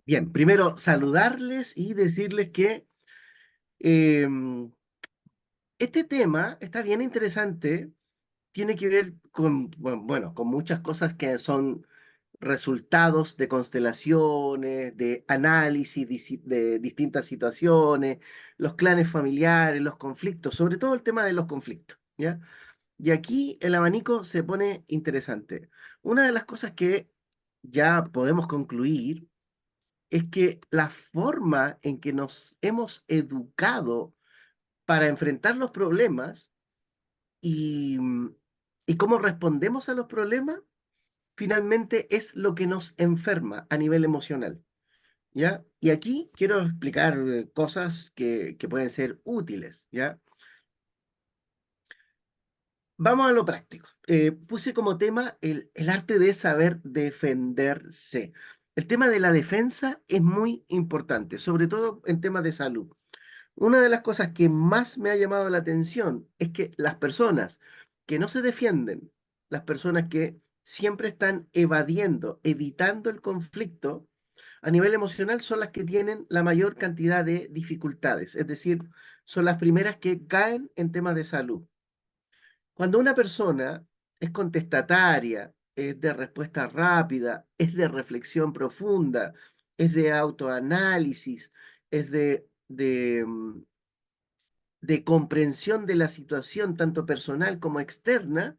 Bien, primero saludarles y decirles que em, este tema está bien interesante, tiene que ver con, bueno, con muchas cosas que son resultados de constelaciones, de análisis de distintas situaciones, los clanes familiares, los conflictos, sobre todo el tema de los conflictos, ¿ya? Y aquí el abanico se pone interesante. Una de las cosas que ya podemos concluir es que la forma en que nos hemos educado para enfrentar los problemas y, y cómo respondemos a los problemas, finalmente es lo que nos enferma a nivel emocional, ¿ya? Y aquí quiero explicar cosas que pueden ser útiles, ¿ya? Vamos a lo práctico. Puse como tema el arte de saber defenderse. El tema de la defensa es muy importante, sobre todo en temas de salud. Una de las cosas que más me ha llamado la atención es que las personas que no se defienden, las personas que siempre están evadiendo, evitando el conflicto, a nivel emocional son las que tienen la mayor cantidad de dificultades, es decir, son las primeras que caen en temas de salud. Cuando una persona es contestataria, es de respuesta rápida, es de reflexión profunda, es de autoanálisis, es de comprensión de la situación, tanto personal como externa,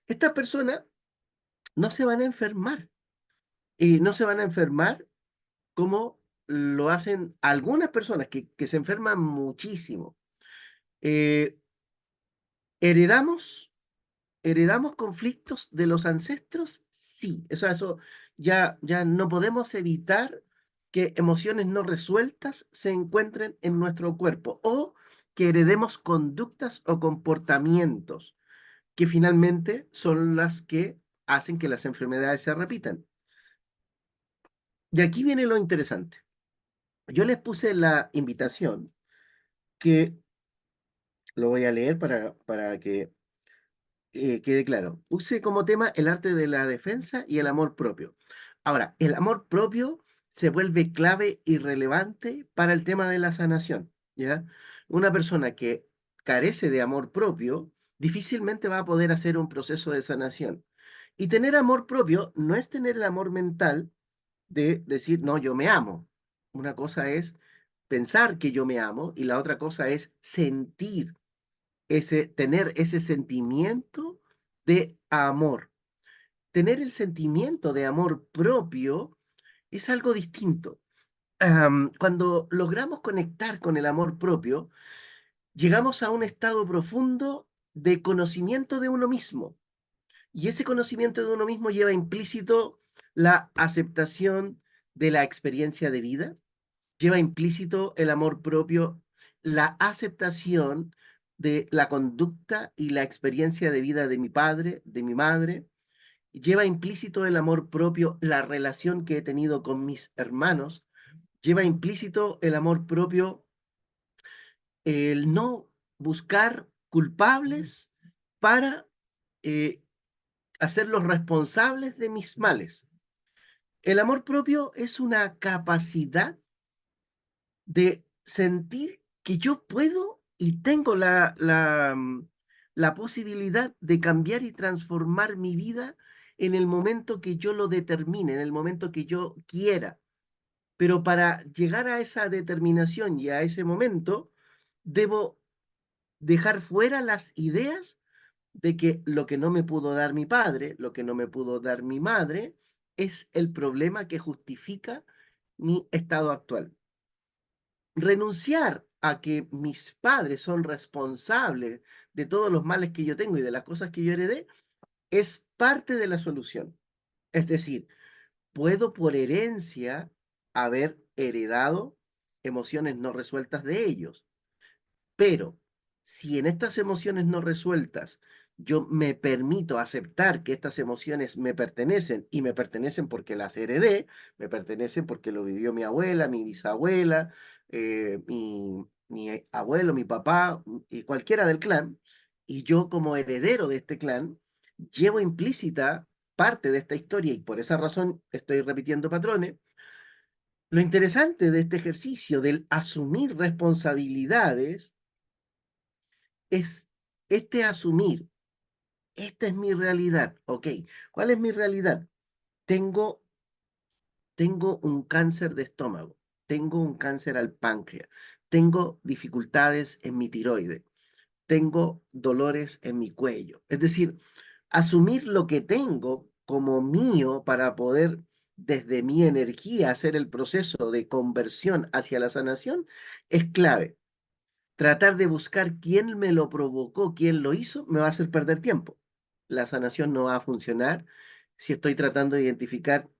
estas personas no se van a enfermar. Y no se van a enfermar como lo hacen algunas personas que se enferman muchísimo. Eh, ¿heredamos, heredamos conflictos de los ancestros? Sí, eso ya no podemos evitar que emociones no resueltas se encuentren en nuestro cuerpo o que heredemos conductas o comportamientos que finalmente son las que hacen que las enfermedades se repitan. De aquí viene lo interesante. Yo les puse la invitación que lo voy a leer para que quede claro. Puse como tema el arte de la defensa y el amor propio. Ahora, el amor propio se vuelve clave y relevante para el tema de la sanación, ¿ya? Una persona que carece de amor propio difícilmente va a poder hacer un proceso de sanación. Y tener amor propio no es tener el amor mental de decir, no, yo me amo. Una cosa es pensar que yo me amo y la otra cosa es sentir tener ese sentimiento de amor. Tener el sentimiento de amor propio es algo distinto. Cuando logramos conectar con el amor propio, llegamos a un estado profundo de conocimiento de uno mismo. Y ese conocimiento de uno mismo lleva implícito la aceptación de la experiencia de vida, lleva implícito el amor propio, la aceptación de la conducta y la experiencia de vida de mi padre, de mi madre, lleva implícito el amor propio, la relación que he tenido con mis hermanos, lleva implícito el amor propio, el no buscar culpables para eh, hacerlos responsables de mis males. El amor propio es una capacidad de sentir que yo puedo y tengo la posibilidad de cambiar y transformar mi vida en el momento que yo lo determine, en el momento que yo quiera. Pero para llegar a esa determinación y a ese momento, debo dejar fuera las ideas de que lo que no me pudo dar mi padre, lo que no me pudo dar mi madre, es el problema que justifica mi estado actual. Renunciar a que mis padres son responsables de todos los males que yo tengo y de las cosas que yo heredé es parte de la solución. Es decir, puedo por herencia haber heredado emociones no resueltas de ellos, pero si en estas emociones no resueltas yo me permito aceptar que estas emociones me pertenecen y me pertenecen porque las heredé, me pertenecen porque lo vivió mi abuela, mi bisabuela, mi abuelo, mi papá y cualquiera del clan, y yo como heredero de este clan, llevo implícita parte de esta historia y por esa razón estoy repitiendo patrones. Lo interesante de este ejercicio del asumir responsabilidades es este asumir, esta es mi realidad, ok, ¿cuál es mi realidad? Tengo, tengo un cáncer de estómago, tengo un cáncer al páncreas, tengo dificultades en mi tiroides, tengo dolores en mi cuello. Es decir, asumir lo que tengo como mío para poder desde mi energía hacer el proceso de conversión hacia la sanación es clave. Tratar de buscar quién me lo provocó, quién lo hizo, me va a hacer perder tiempo. La sanación no va a funcionar si estoy tratando de identificar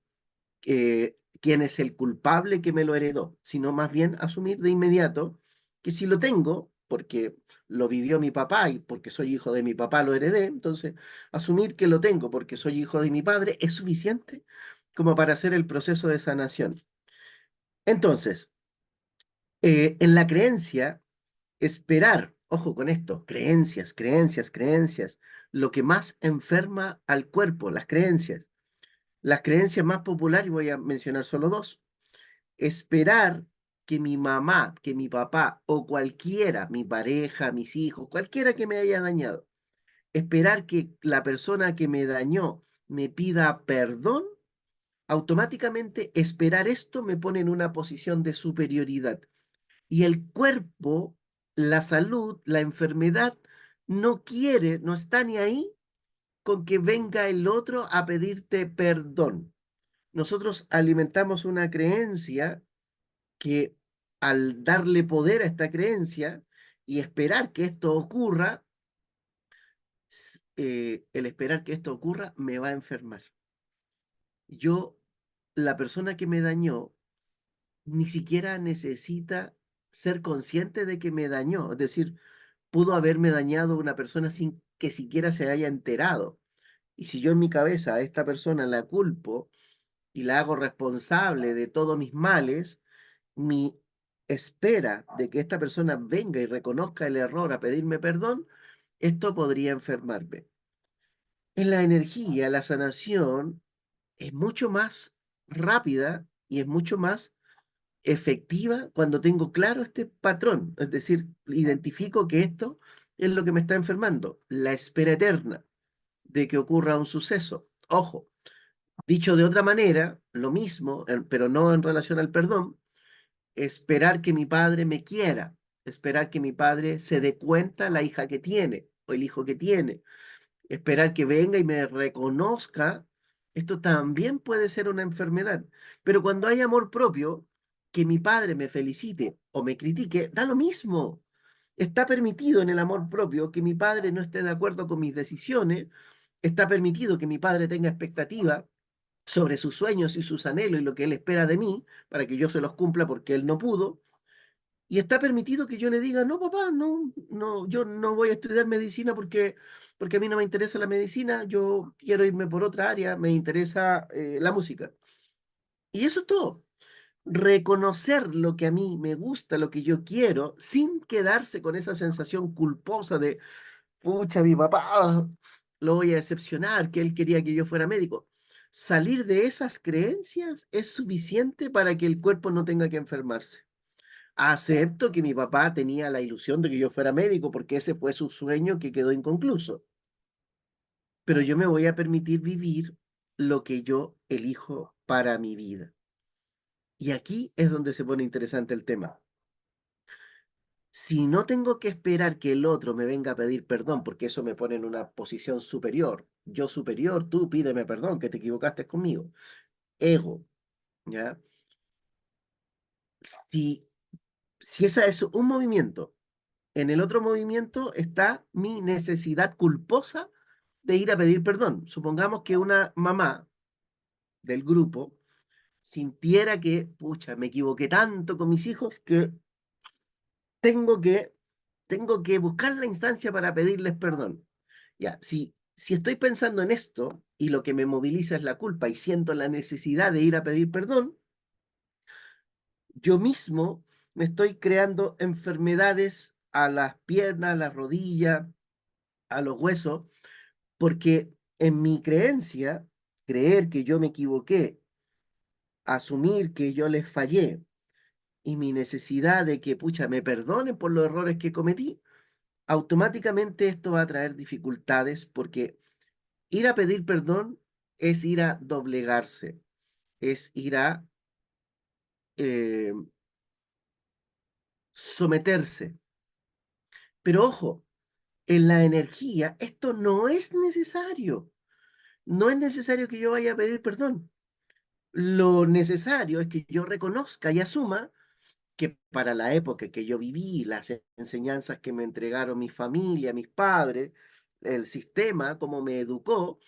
quién es el culpable que me lo heredó, sino más bien asumir de inmediato que si lo tengo, porque lo vivió mi papá y porque soy hijo de mi papá lo heredé, entonces asumir que lo tengo porque soy hijo de mi padre es suficiente como para hacer el proceso de sanación. Entonces, en la creencia, esperar, ojo con esto, creencias, creencias, creencias, lo que más enferma al cuerpo, las creencias. Las creencias más populares, voy a mencionar solo dos. Esperar que mi mamá, que mi papá o cualquiera, mi pareja, mis hijos, cualquiera que me haya dañado, esperar que la persona que me dañó me pida perdón, automáticamente esperar esto me pone en una posición de superioridad. Y el cuerpo, la salud, la enfermedad, no quiere, no está ni ahí con que venga el otro a pedirte perdón. Nosotros alimentamos una creencia que al darle poder a esta creencia y esperar que esto ocurra, el esperar que esto ocurra me va a enfermar. Yo, la persona que me dañó, ni siquiera necesita ser consciente de que me dañó. Es decir, pudo haberme dañado una persona sin que siquiera se haya enterado. Y si yo en mi cabeza a esta persona la culpo y la hago responsable de todos mis males, mi espera de que esta persona venga y reconozca el error a pedirme perdón, esto podría enfermarme. En la energía, la sanación es mucho más rápida y es mucho más efectiva cuando tengo claro este patrón, es decir, identifico que esto es lo que me está enfermando, la espera eterna de que ocurra un suceso. Ojo, dicho de otra manera, lo mismo, pero no en relación al perdón, esperar que mi padre me quiera, esperar que mi padre se dé cuenta la hija que tiene o el hijo que tiene, esperar que venga y me reconozca, esto también puede ser una enfermedad. Pero cuando hay amor propio, que mi padre me felicite o me critique, da lo mismo. Está permitido en el amor propio que mi padre no esté de acuerdo con mis decisiones, está permitido que mi padre tenga expectativa sobre sus sueños y sus anhelos y lo que él espera de mí para que yo se los cumpla porque él no pudo. Y está permitido que yo le diga, no, papá, no, no, yo no voy a estudiar medicina porque a mí no me interesa la medicina, yo quiero irme por otra área, me interesa la música. Y eso es todo. Reconocer lo que a mí me gusta, lo que yo quiero, sin quedarse con esa sensación culposa de, pucha, mi papá, lo voy a decepcionar, que él quería que yo fuera médico. Salir de esas creencias es suficiente para que el cuerpo no tenga que enfermarse. Acepto que mi papá tenía la ilusión de que yo fuera médico porque ese fue su sueño que quedó inconcluso, pero yo me voy a permitir vivir lo que yo elijo para mi vida. Y aquí es donde se pone interesante el tema. Si no tengo que esperar que el otro me venga a pedir perdón, porque eso me pone en una posición superior, yo superior, tú pídeme perdón, que te equivocaste conmigo, ego, ¿ya? Si, si esa es un movimiento, en el otro movimiento está mi necesidad culposa de ir a pedir perdón. Supongamos que una mamá del grupo sintiera que, pucha, me equivoqué tanto con mis hijos que tengo que, tengo que buscar la instancia para pedirles perdón. Ya, si estoy pensando en esto y lo que me moviliza es la culpa y siento la necesidad de ir a pedir perdón, yo mismo me estoy creando enfermedades a las piernas, a las rodillas, a los huesos, porque en mi creencia creer que yo me equivoqué, asumir que yo les fallé y mi necesidad de que, pucha, me perdonen por los errores que cometí, automáticamente esto va a traer dificultades porque ir a pedir perdón es ir a doblegarse, es ir a eh, someterse. Pero ojo, en la energía esto no es necesario. No es necesario que yo vaya a pedir perdón. Lo necesario es que yo reconozca y asuma que para la época que yo viví, las enseñanzas que me entregaron mi familia, mis padres, el sistema, cómo me educó,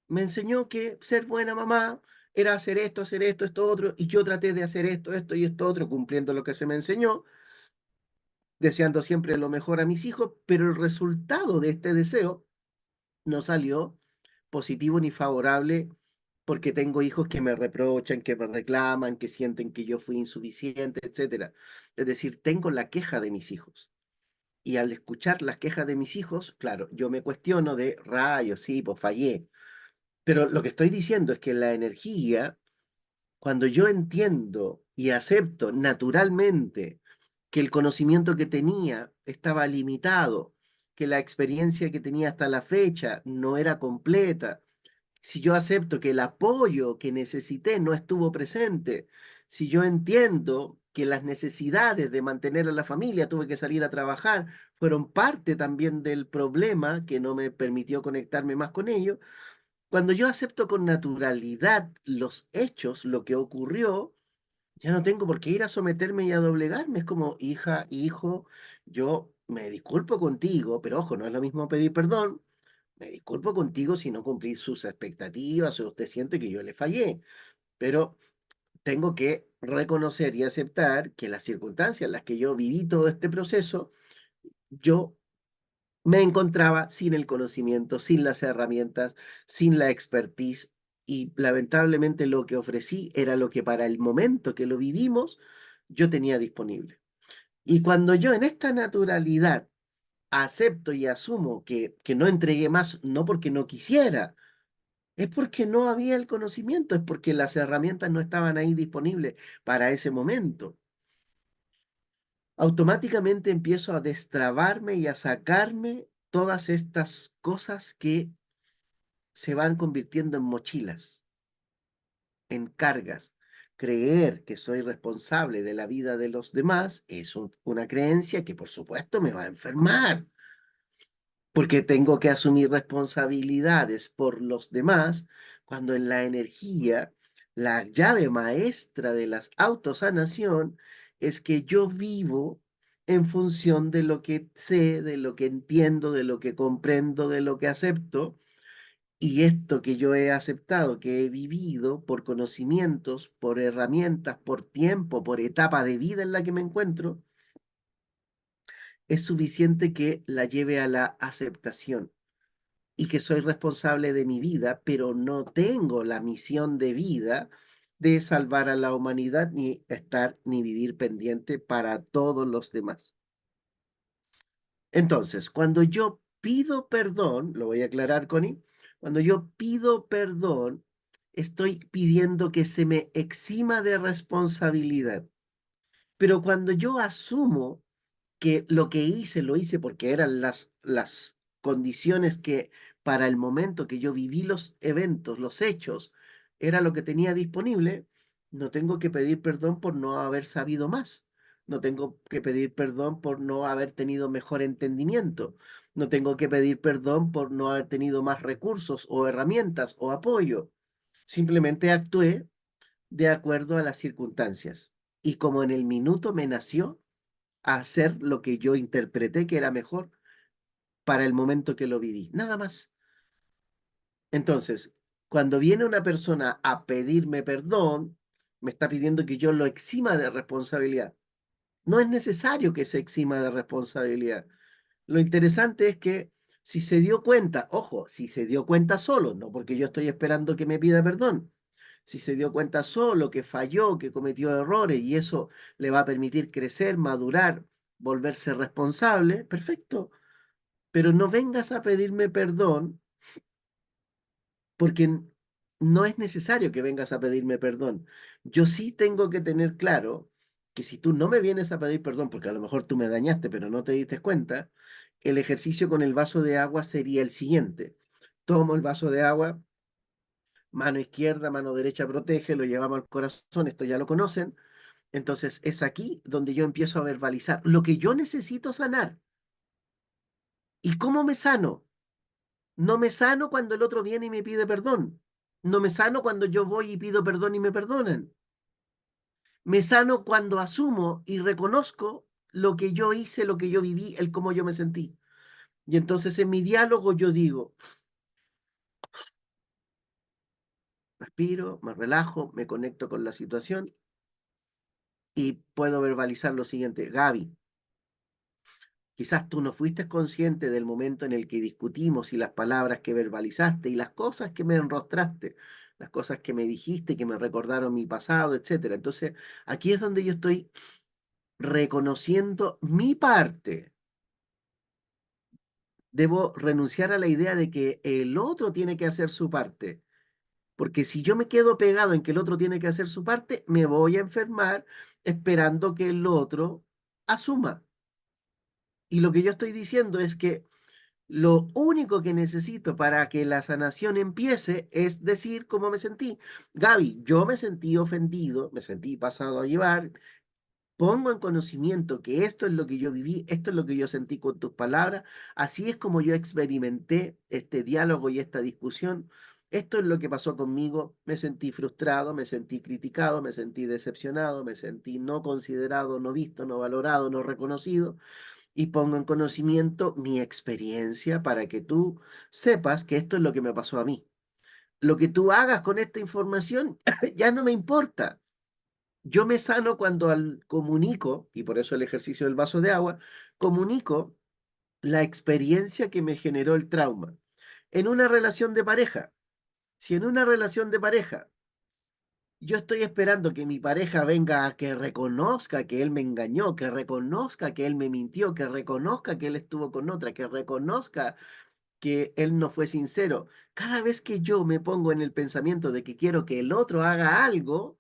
me enseñó que ser buena mamá era hacer esto, otro, y yo traté de hacer esto y esto otro, cumpliendo lo que se me enseñó, deseando siempre lo mejor a mis hijos, pero el resultado de este deseo no salió positivo ni favorable porque tengo hijos que me reprochan, que me reclaman, que sienten que yo fui insuficiente, etcétera. Es decir, tengo la queja de mis hijos. Y al escuchar las quejas de mis hijos, claro, yo me cuestiono de rayos, sí, pues fallé. Pero lo que estoy diciendo es que la energía, cuando yo entiendo y acepto naturalmente que el conocimiento que tenía estaba limitado, que la experiencia que tenía hasta la fecha no era completa, si yo acepto que el apoyo que necesité no estuvo presente, si yo entiendo que las necesidades de mantener a la familia, tuve que salir a trabajar, fueron parte también del problema que no me permitió conectarme más con ellos, cuando yo acepto con naturalidad los hechos, lo que ocurrió, ya no tengo por qué ir a someterme y a doblegarme. Es como, hija, hijo, yo me disculpo contigo, pero ojo, no es lo mismo pedir perdón. Me disculpo contigo si no cumplí sus expectativas o usted siente que yo le fallé, pero tengo que reconocer y aceptar que las circunstancias en las que yo viví todo este proceso, yo me encontraba sin el conocimiento, sin las herramientas, sin la expertise y lamentablemente lo que ofrecí era lo que para el momento que lo vivimos yo tenía disponible. Y cuando yo en esta naturalidad acepto y asumo que no entregué más, no porque no quisiera, es porque no había el conocimiento, es porque las herramientas no estaban ahí disponibles para ese momento. Automáticamente empiezo a destrabarme y a sacarme todas estas cosas que se van convirtiendo en mochilas, en cargas. Creer que soy responsable de la vida de los demás es una creencia que por supuesto me va a enfermar, porque tengo que asumir responsabilidades por los demás, cuando en la energía, la llave maestra de la autosanación es que yo vivo en función de lo que sé, de lo que entiendo, de lo que comprendo, de lo que acepto, y esto que yo he aceptado, que he vivido por conocimientos, por herramientas, por tiempo, por etapa de vida en la que me encuentro, es suficiente que la lleve a la aceptación y que soy responsable de mi vida, pero no tengo la misión de vida de salvar a la humanidad, ni estar, ni vivir pendiente para todos los demás. Entonces, cuando yo pido perdón, lo voy a aclarar, Connie, cuando yo pido perdón, estoy pidiendo que se me exima de responsabilidad. Pero cuando yo asumo que lo que hice lo hice porque eran las condiciones que para el momento que yo viví los eventos, los hechos, era lo que tenía disponible, no tengo que pedir perdón por no haber sabido más. No tengo que pedir perdón por no haber tenido mejor entendimiento. No tengo que pedir perdón por no haber tenido más recursos o herramientas o apoyo. Simplemente actué de acuerdo a las circunstancias. Y como en el minuto me nació, a hacer lo que yo interpreté que era mejor para el momento que lo viví, nada más. Entonces, cuando viene una persona a pedirme perdón, me está pidiendo que yo lo exima de responsabilidad. No es necesario que se exima de responsabilidad. Lo interesante es que si se dio cuenta, ojo, si se dio cuenta solo, no porque yo estoy esperando que me pida perdón, si se dio cuenta solo que falló, que cometió errores y eso le va a permitir crecer, madurar, volverse responsable, perfecto. Pero no vengas a pedirme perdón porque no es necesario que vengas a pedirme perdón. Yo sí tengo que tener claro que si tú no me vienes a pedir perdón, porque a lo mejor tú me dañaste, pero no te diste cuenta, el ejercicio con el vaso de agua sería el siguiente. Tomo el vaso de agua, mano izquierda, mano derecha protege, lo llevamos al corazón, esto ya lo conocen. Entonces es aquí donde yo empiezo a verbalizar lo que yo necesito sanar. ¿Y cómo me sano? No me sano cuando el otro viene y me pide perdón. No me sano cuando yo voy y pido perdón y me perdonan. Me sano cuando asumo y reconozco lo que yo hice, lo que yo viví, el cómo yo me sentí. Y entonces en mi diálogo yo digo, respiro, me relajo, me conecto con la situación y puedo verbalizar lo siguiente. Gaby, quizás tú no fuiste consciente del momento en el que discutimos y las palabras que verbalizaste y las cosas que me enrostraste, las cosas que me dijiste, que me recordaron mi pasado, etcétera. Entonces, aquí es donde yo estoy reconociendo mi parte. Debo renunciar a la idea de que el otro tiene que hacer su parte, porque si yo me quedo pegado en que el otro tiene que hacer su parte, me voy a enfermar esperando que el otro asuma. Y lo que yo estoy diciendo es que lo único que necesito para que la sanación empiece es decir cómo me sentí. Gaby, yo me sentí ofendido, me sentí pasado a llevar, pongo en conocimiento que esto es lo que yo viví, esto es lo que yo sentí con tus palabras, así es como yo experimenté este diálogo y esta discusión. Esto es lo que pasó conmigo, me sentí frustrado, me sentí criticado, me sentí decepcionado, me sentí no considerado, no visto, no valorado, no reconocido y pongo en conocimiento mi experiencia para que tú sepas que esto es lo que me pasó a mí. Lo que tú hagas con esta información ya no me importa. Yo me sano cuando comunico, y por eso el ejercicio del vaso de agua, comunico la experiencia que me generó el trauma. En una relación de pareja, si en una relación de pareja yo estoy esperando que mi pareja venga a que reconozca que él me engañó, que reconozca que él me mintió, que reconozca que él estuvo con otra, que reconozca que él no fue sincero. Cada vez que yo me pongo en el pensamiento de que quiero que el otro haga algo,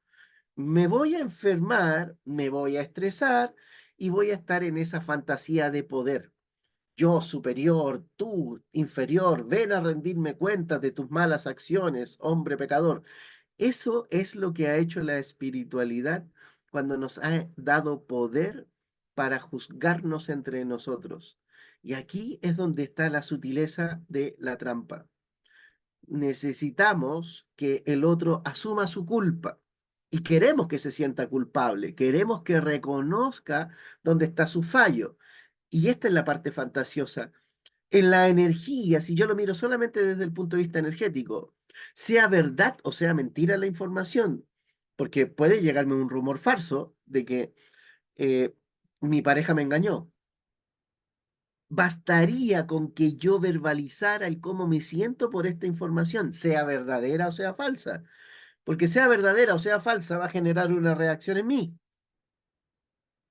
me voy a enfermar, me voy a estresar y voy a estar en esa fantasía de poder. Yo superior, tú inferior, ven a rendirme cuentas de tus malas acciones, hombre pecador. Eso es lo que ha hecho la espiritualidad cuando nos ha dado poder para juzgarnos entre nosotros. Y aquí es donde está la sutileza de la trampa. Necesitamos que el otro asuma su culpa y queremos que se sienta culpable, queremos que reconozca dónde está su fallo. Y esta es la parte fantasiosa en la energía, si yo lo miro solamente desde el punto de vista energético, sea verdad o sea mentira la información, porque puede llegarme un rumor falso de que eh, mi pareja me engañó. Bastaría con que yo verbalizara el cómo me siento por esta información, sea verdadera o sea falsa, porque sea verdadera o sea falsa va a generar una reacción en mí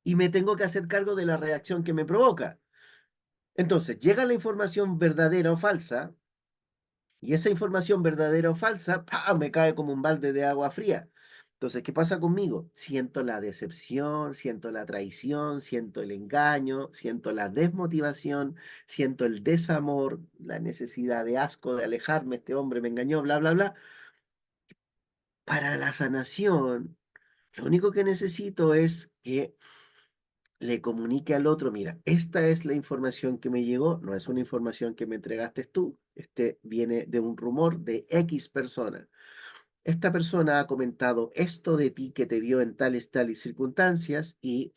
y me tengo que hacer cargo de la reacción que me provoca. Entonces, llega la información verdadera o falsa. Y esa información verdadera o falsa, ¡pam!, me cae como un balde de agua fría. Entonces, ¿qué pasa conmigo? Siento la decepción, siento la traición, siento el engaño, siento la desmotivación, siento el desamor, la necesidad de asco, de alejarme, este hombre me engañó, bla, bla, bla. Para la sanación, lo único que necesito es que le comunique al otro, mira, esta es la información que me llegó, no es una información que me entregaste tú, este viene de un rumor de X persona. Esta persona ha comentado esto de ti que te vio en tales circunstancias y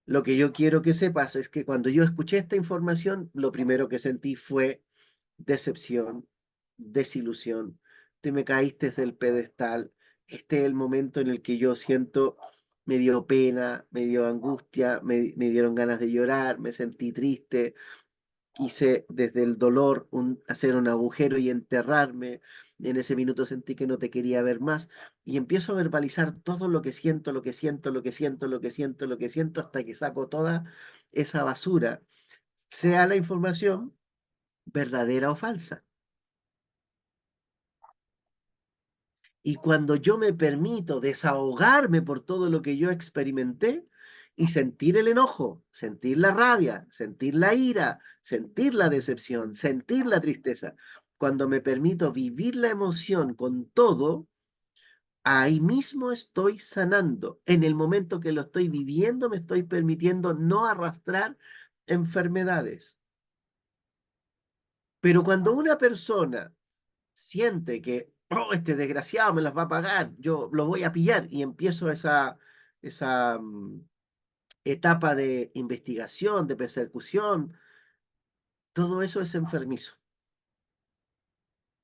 lo que yo quiero que sepas es que cuando yo escuché esta información, lo primero que sentí fue decepción, desilusión, te me caíste del pedestal, este es el momento en el que yo siento, me dio pena, me dio angustia, me dieron ganas de llorar, me sentí triste, quise desde el dolor hacer un agujero y enterrarme. En ese minuto sentí que no te quería ver más y empiezo a verbalizar todo lo que siento, lo que siento, lo que siento, lo que siento, lo que siento, hasta que saco toda esa basura, sea la información verdadera o falsa. Y cuando yo me permito desahogarme por todo lo que yo experimenté y sentir el enojo, sentir la rabia, sentir la ira, sentir la decepción, sentir la tristeza, cuando me permito vivir la emoción con todo, ahí mismo estoy sanando. En el momento que lo estoy viviendo, me estoy permitiendo no arrastrar enfermedades. Pero cuando una persona siente que, oh, este desgraciado me las va a pagar, yo lo voy a pillar y empiezo esa etapa de investigación, de persecución, todo eso es enfermizo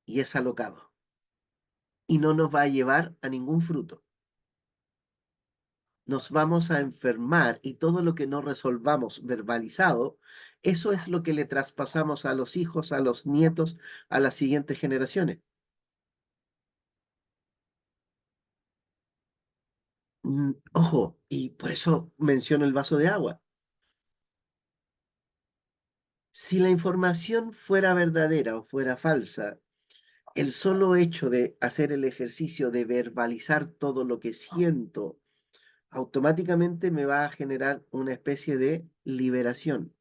y es alocado y no nos va a llevar a ningún fruto. Nos vamos a enfermar y todo lo que no resolvamos verbalizado, eso es lo que le traspasamos a los hijos, a los nietos, a las siguientes generaciones. Ojo, y por eso menciono el vaso de agua. Si la información fuera verdadera o fuera falsa, el solo hecho de hacer el ejercicio de verbalizar todo lo que siento, automáticamente me va a generar una especie de liberación.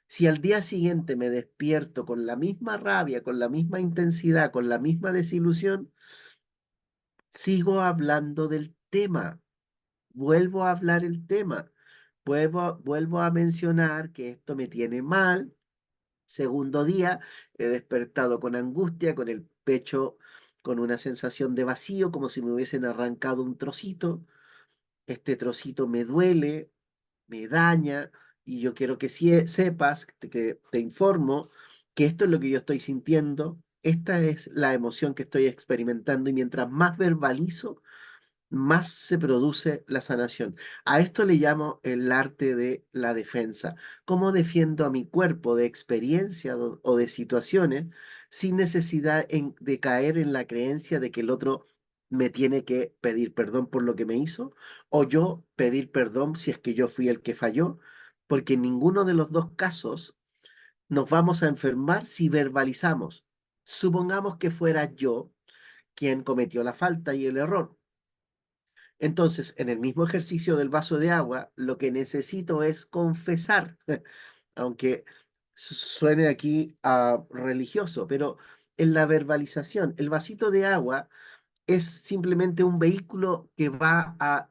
Si al día siguiente me despierto con la misma rabia, con la misma intensidad, con la misma desilusión, sigo hablando del tema, vuelvo a hablar el tema, vuelvo a mencionar que esto me tiene mal. Segundo día, he despertado con angustia, con el pecho, con una sensación de vacío, como si me hubiesen arrancado un trocito. Este trocito me duele, me daña, y yo quiero que sepas, que te informo, que esto es lo que yo estoy sintiendo, esta es la emoción que estoy experimentando, y mientras más verbalizo, más se produce la sanación. A esto le llamo el arte de la defensa. ¿Cómo defiendo a mi cuerpo de experiencias o de situaciones sin necesidad de caer en la creencia de que el otro me tiene que pedir perdón por lo que me hizo o yo pedir perdón si es que yo fui el que falló? Porque en ninguno de los dos casos nos vamos a enfermar si verbalizamos. Supongamos que fuera yo quien cometió la falta y el error. Entonces, en el mismo ejercicio del vaso de agua, lo que necesito es confesar, aunque suene aquí religioso, pero en la verbalización, el vasito de agua es simplemente un vehículo que va a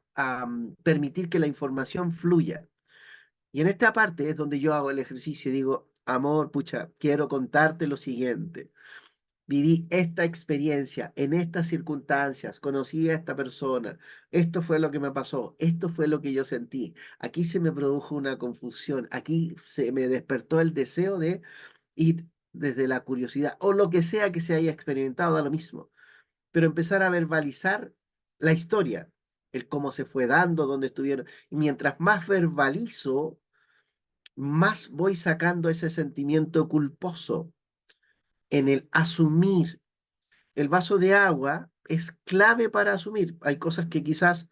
permitir que la información fluya. Y en esta parte es donde yo hago el ejercicio y digo, amor, pucha, quiero contarte lo siguiente. Viví esta experiencia en estas circunstancias, conocí a esta persona, esto fue lo que me pasó, esto fue lo que yo sentí. Aquí se me produjo una confusión, aquí se me despertó el deseo de ir desde la curiosidad o lo que sea que se haya experimentado, da lo mismo, pero empezar a verbalizar la historia, el cómo se fue dando, dónde estuvieron. Y mientras más verbalizo, más voy sacando ese sentimiento culposo en el asumir. El vaso de agua es clave para asumir. Hay cosas que quizás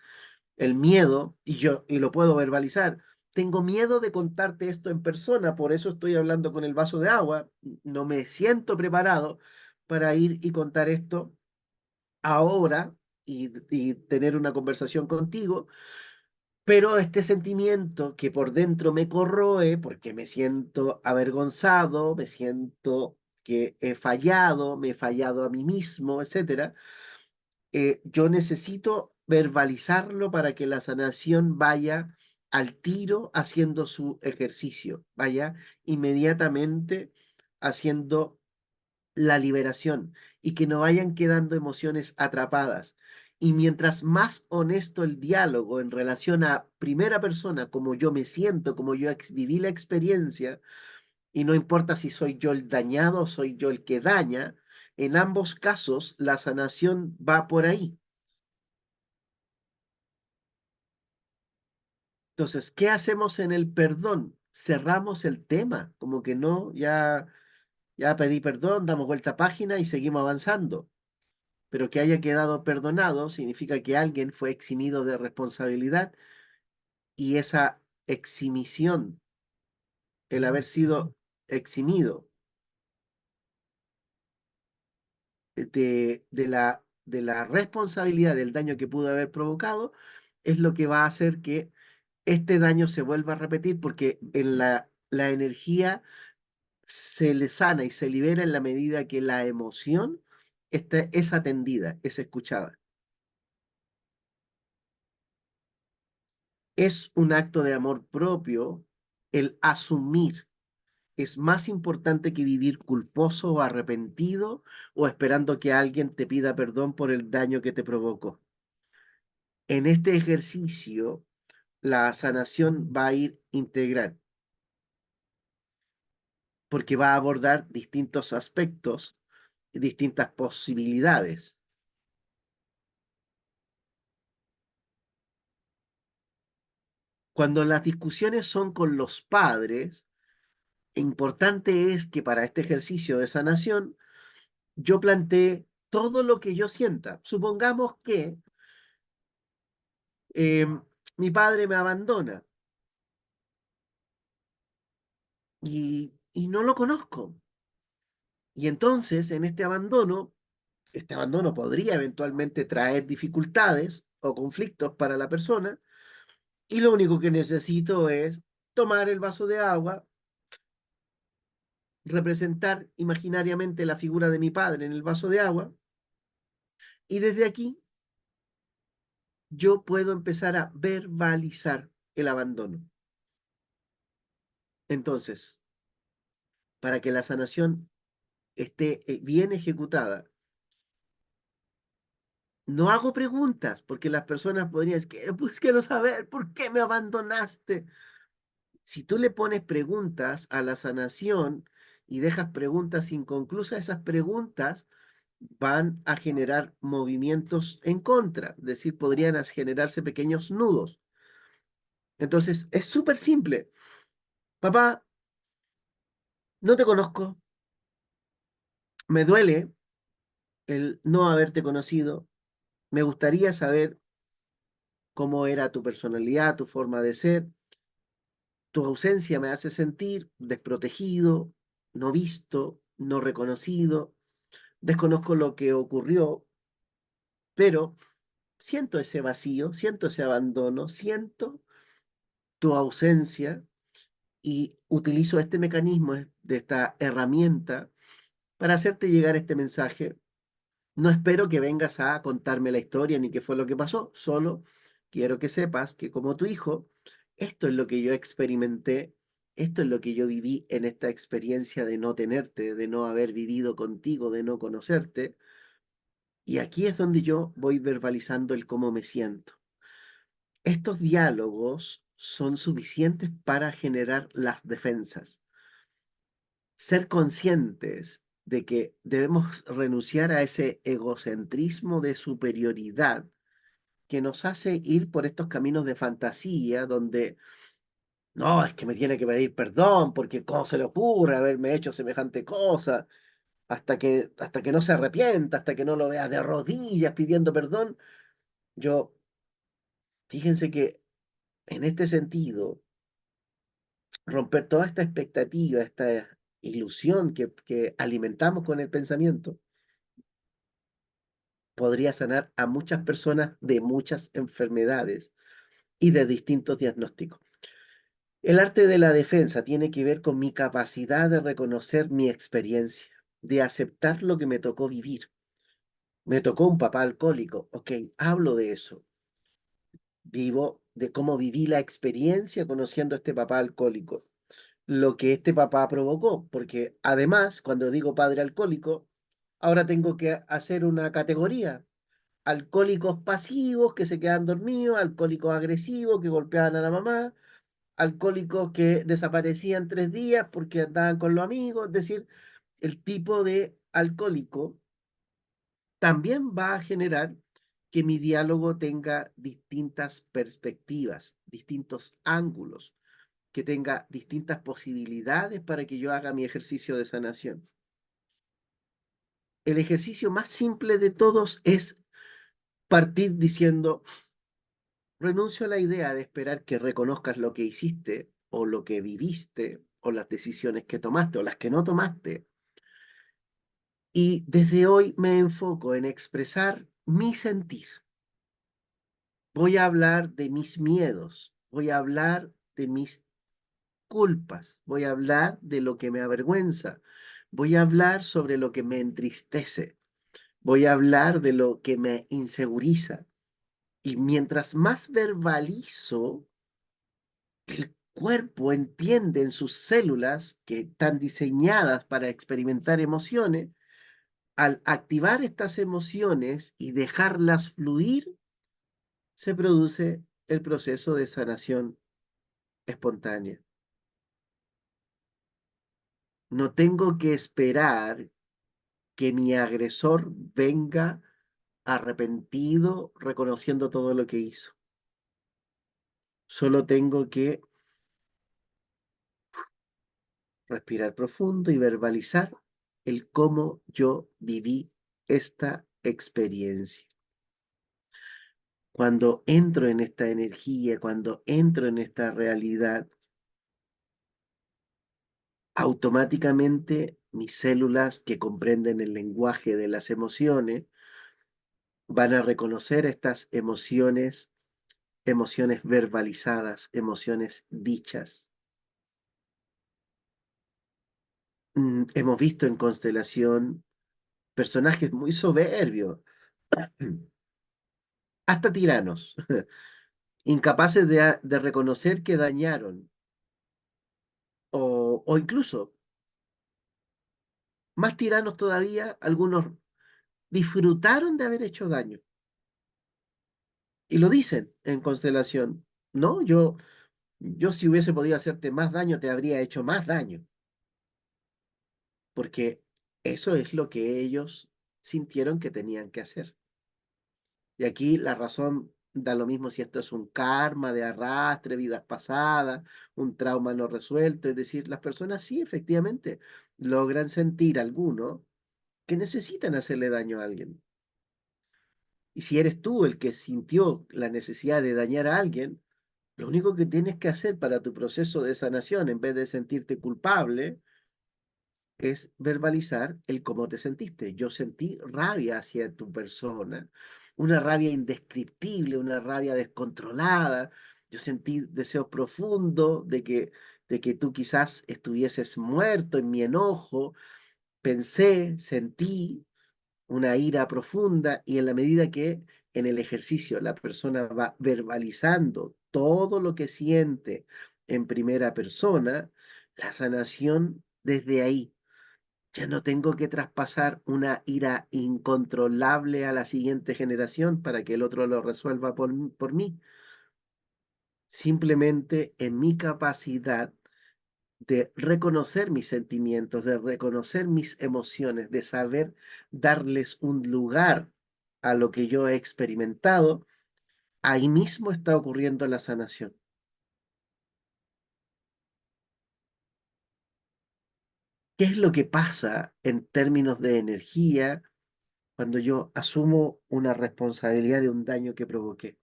el miedo, y lo puedo verbalizar, tengo miedo de contarte esto en persona, por eso estoy hablando con el vaso de agua, no me siento preparado para ir y contar esto ahora y tener una conversación contigo, pero este sentimiento que por dentro me corroe, porque me siento avergonzado, me siento que he fallado, me he fallado a mí mismo, etcétera. Yo necesito verbalizarlo para que la sanación vaya al tiro haciendo su ejercicio, vaya inmediatamente haciendo la liberación y que no vayan quedando emociones atrapadas. Y mientras más honesto el diálogo en relación a primera persona, como yo me siento, como yo viví la experiencia, y no importa si soy yo el dañado o soy yo el que daña, en ambos casos la sanación va por ahí. Entonces, ¿qué hacemos en el perdón? Cerramos el tema, como que no, ya pedí perdón, damos vuelta a página y seguimos avanzando. Pero que haya quedado perdonado significa que alguien fue eximido de responsabilidad y esa eximisión, el haber sido eximido de la de la responsabilidad del daño que pudo haber provocado, es lo que va a hacer que este daño se vuelva a repetir, porque en la energía se le sana y se libera en la medida que la emoción es atendida, es escuchada. Es un acto de amor propio el asumir. Es más importante que vivir culposo o arrepentido o esperando que alguien te pida perdón por el daño que te provocó. En este ejercicio, la sanación va a ir integral porque va a abordar distintos aspectos y distintas posibilidades. Cuando las discusiones son con los padres, importante es que para este ejercicio de sanación yo plantee todo lo que yo sienta. Supongamos que em, mi padre me abandona y no lo conozco. Y entonces en este abandono podría eventualmente traer dificultades o conflictos para la persona y lo único que necesito es tomar el vaso de agua, representar imaginariamente la figura de mi padre en el vaso de agua y desde aquí yo puedo empezar a verbalizar el abandono. Entonces, para que la sanación esté bien ejecutada, no hago preguntas, porque las personas podrían decir, pues quiero saber por qué me abandonaste. Si tú le pones preguntas a la sanación y dejas preguntas inconclusas, esas preguntas van a generar movimientos en contra, es decir, podrían generarse pequeños nudos. Entonces, es súper simple. Papá, no te conozco, me duele el no haberte conocido, me gustaría saber cómo era tu personalidad, tu forma de ser. Tu ausencia me hace sentir desprotegido, no visto, no reconocido. Desconozco lo que ocurrió, pero siento ese vacío, siento ese abandono, siento tu ausencia y utilizo este mecanismo de esta herramienta para hacerte llegar este mensaje. No espero que vengas a contarme la historia ni qué fue lo que pasó, solo quiero que sepas que como tu hijo, esto es lo que yo experimenté, esto es lo que yo viví en esta experiencia de no tenerte, de no haber vivido contigo, de no conocerte, y aquí es donde yo voy verbalizando el cómo me siento. Estos diálogos son suficientes para generar las defensas. Ser conscientes de que debemos renunciar a ese egocentrismo de superioridad que nos hace ir por estos caminos de fantasía donde no, es que me tiene que pedir perdón porque cómo se le ocurre haberme hecho semejante cosa, hasta que no se arrepienta, hasta que no lo vea de rodillas pidiendo perdón. Yo, fíjense que en este sentido, romper toda esta expectativa, esta ilusión que alimentamos con el pensamiento, podría sanar a muchas personas de muchas enfermedades y de distintos diagnósticos. El arte de la defensa tiene que ver con mi capacidad de reconocer mi experiencia, de aceptar lo que me tocó vivir. Me tocó un papá alcohólico, ok, hablo de eso. Vivo de cómo viví la experiencia conociendo a este papá alcohólico, lo que este papá provocó, porque además, cuando digo padre alcohólico, ahora tengo que hacer una categoría. Alcohólicos pasivos que se quedan dormidos, alcohólicos agresivos que golpeaban a la mamá, alcohólicos que desaparecían 3 días porque andaban con los amigos, es decir, el tipo de alcohólico también va a generar que mi diálogo tenga distintas perspectivas, distintos ángulos, que tenga distintas posibilidades para que yo haga mi ejercicio de sanación. El ejercicio más simple de todos es partir diciendo, renuncio a la idea de esperar que reconozcas lo que hiciste o lo que viviste o las decisiones que tomaste o las que no tomaste. Y desde hoy me enfoco en expresar mi sentir. Voy a hablar de mis miedos, voy a hablar de mis culpas, voy a hablar de lo que me avergüenza, voy a hablar sobre lo que me entristece, voy a hablar de lo que me inseguriza. Y mientras más verbalizo, el cuerpo entiende en sus células que están diseñadas para experimentar emociones, al activar estas emociones y dejarlas fluir, se produce el proceso de sanación espontánea. No tengo que esperar que mi agresor venga arrepentido, reconociendo todo lo que hizo. Solo tengo que respirar profundo y verbalizar el cómo yo viví esta experiencia. Cuando entro en esta energía, cuando entro en esta realidad, automáticamente mis células que comprenden el lenguaje de las emociones van a reconocer estas emociones, emociones verbalizadas, emociones dichas. Hemos visto en constelación personajes muy soberbios, hasta tiranos, incapaces de reconocer que dañaron, o incluso más tiranos todavía, algunos disfrutaron de haber hecho daño. Y lo dicen en constelación, no, yo si hubiese podido hacerte más daño, te habría hecho más daño, porque eso es lo que ellos sintieron que tenían que hacer. Y aquí la razón da lo mismo si esto es un karma de arrastre, vidas pasadas, un trauma no resuelto. Es decir, las personas sí, efectivamente, logran sentir alguno que necesitan hacerle daño a alguien. Y si eres tú el que sintió la necesidad de dañar a alguien, lo único que tienes que hacer para tu proceso de sanación, en vez de sentirte culpable, es verbalizar el cómo te sentiste. Yo sentí rabia hacia tu persona, una rabia indescriptible, una rabia descontrolada. Yo sentí deseo profundo de que tú quizás estuvieses muerto en mi enojo. Pensé, sentí una ira profunda y en la medida que en el ejercicio la persona va verbalizando todo lo que siente en primera persona, la sanación desde ahí ya no tengo que traspasar una ira incontrolable a la siguiente generación para que el otro lo resuelva por mí. Simplemente en mi capacidad de reconocer mis sentimientos, de reconocer mis emociones, de saber darles un lugar a lo que yo he experimentado, ahí mismo está ocurriendo la sanación. ¿Qué es lo que pasa en términos de energía cuando yo asumo una responsabilidad de un daño que provoqué?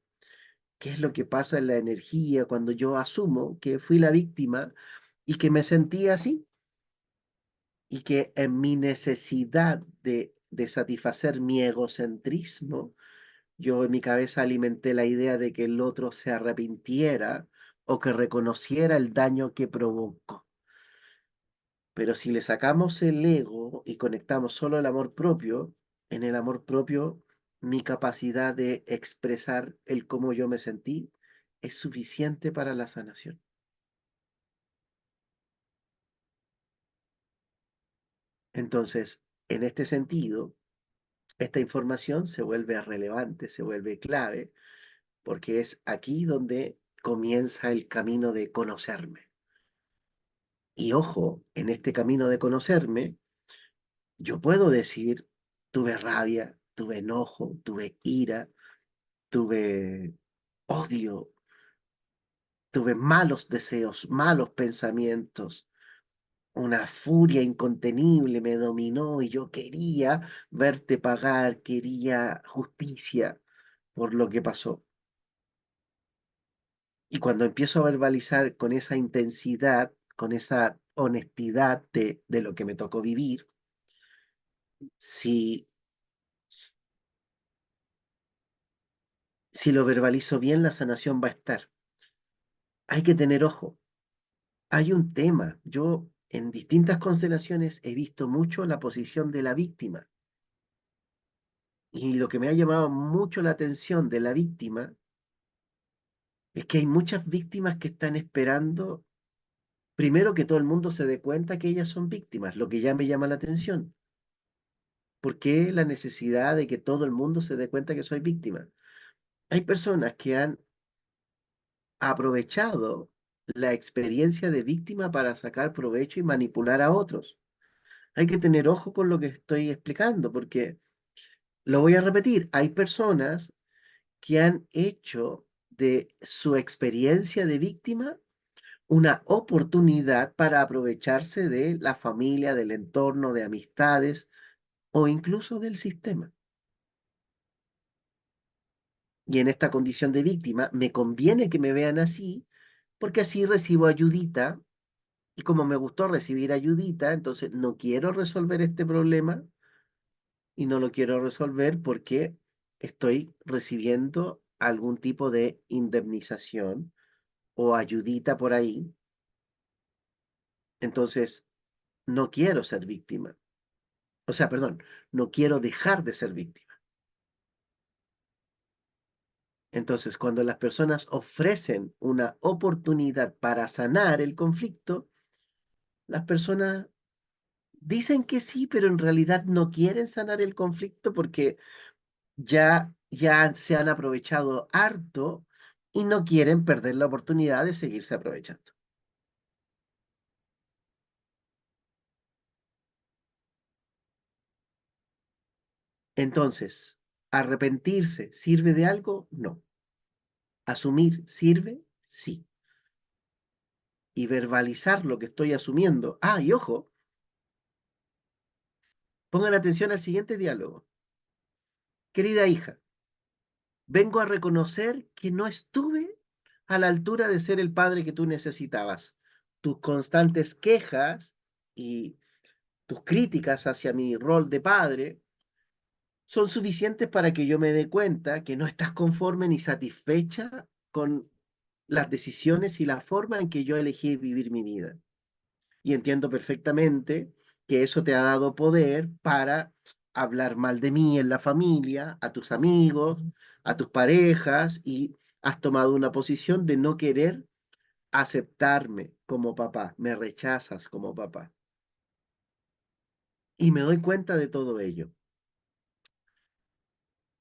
¿Qué es lo que pasa en la energía cuando yo asumo que fui la víctima y que me sentí así? Y que en mi necesidad de satisfacer mi egocentrismo, yo en mi cabeza alimenté la idea de que el otro se arrepintiera o que reconociera el daño que provocó. Pero si le sacamos el ego y conectamos solo el amor propio, en el amor propio, mi capacidad de expresar el cómo yo me sentí es suficiente para la sanación. Entonces, en este sentido, esta información se vuelve relevante, se vuelve clave, porque es aquí donde comienza el camino de conocerme. Y ojo, en este camino de conocerme, yo puedo decir, tuve rabia, tuve enojo, tuve ira, tuve odio, tuve malos deseos, malos pensamientos, una furia incontenible me dominó y yo quería verte pagar, quería justicia por lo que pasó. Y cuando empiezo a verbalizar con esa intensidad, con esa honestidad de lo que me tocó vivir, si Si lo verbalizo bien, la sanación va a estar. Hay que tener ojo. Hay un tema. Yo en distintas constelaciones he visto mucho la posición de la víctima. Y lo que me ha llamado mucho la atención de la víctima es que hay muchas víctimas que están esperando, primero que todo el mundo se dé cuenta que ellas son víctimas, lo que ya me llama la atención. ¿Por qué la necesidad de que todo el mundo se dé cuenta que soy víctima? Hay personas que han aprovechado la experiencia de víctima para sacar provecho y manipular a otros. Hay que tener ojo con lo que estoy explicando, porque lo voy a repetir, hay personas que han hecho de su experiencia de víctima una oportunidad para aprovecharse de la familia, del entorno, de amistades o incluso del sistema. Y en esta condición de víctima me conviene que me vean así, porque así recibo ayudita. Y como me gustó recibir ayudita, entonces no quiero resolver este problema y no lo quiero resolver porque estoy recibiendo algún tipo de indemnización o ayudita por ahí. Entonces, no quiero ser víctima. O sea, perdón, no quiero dejar de ser víctima. Entonces, cuando las personas ofrecen una oportunidad para sanar el conflicto, las personas dicen que sí, pero en realidad no quieren sanar el conflicto porque ya se han aprovechado harto y no quieren perder la oportunidad de seguirse aprovechando. Entonces, ¿arrepentirse sirve de algo? No. ¿Asumir sirve? Sí. Y verbalizar lo que estoy asumiendo. Ah, y ojo, pongan atención al siguiente diálogo. Querida hija, vengo a reconocer que no estuve a la altura de ser el padre que tú necesitabas. Tus constantes quejas y tus críticas hacia mi rol de padre son suficientes para que yo me dé cuenta que no estás conforme ni satisfecha con las decisiones y la forma en que yo elegí vivir mi vida. Y entiendo perfectamente que eso te ha dado poder para hablar mal de mí en la familia, a tus amigos, a tus parejas, y has tomado una posición de no querer aceptarme como papá, me rechazas como papá. Y me doy cuenta de todo ello.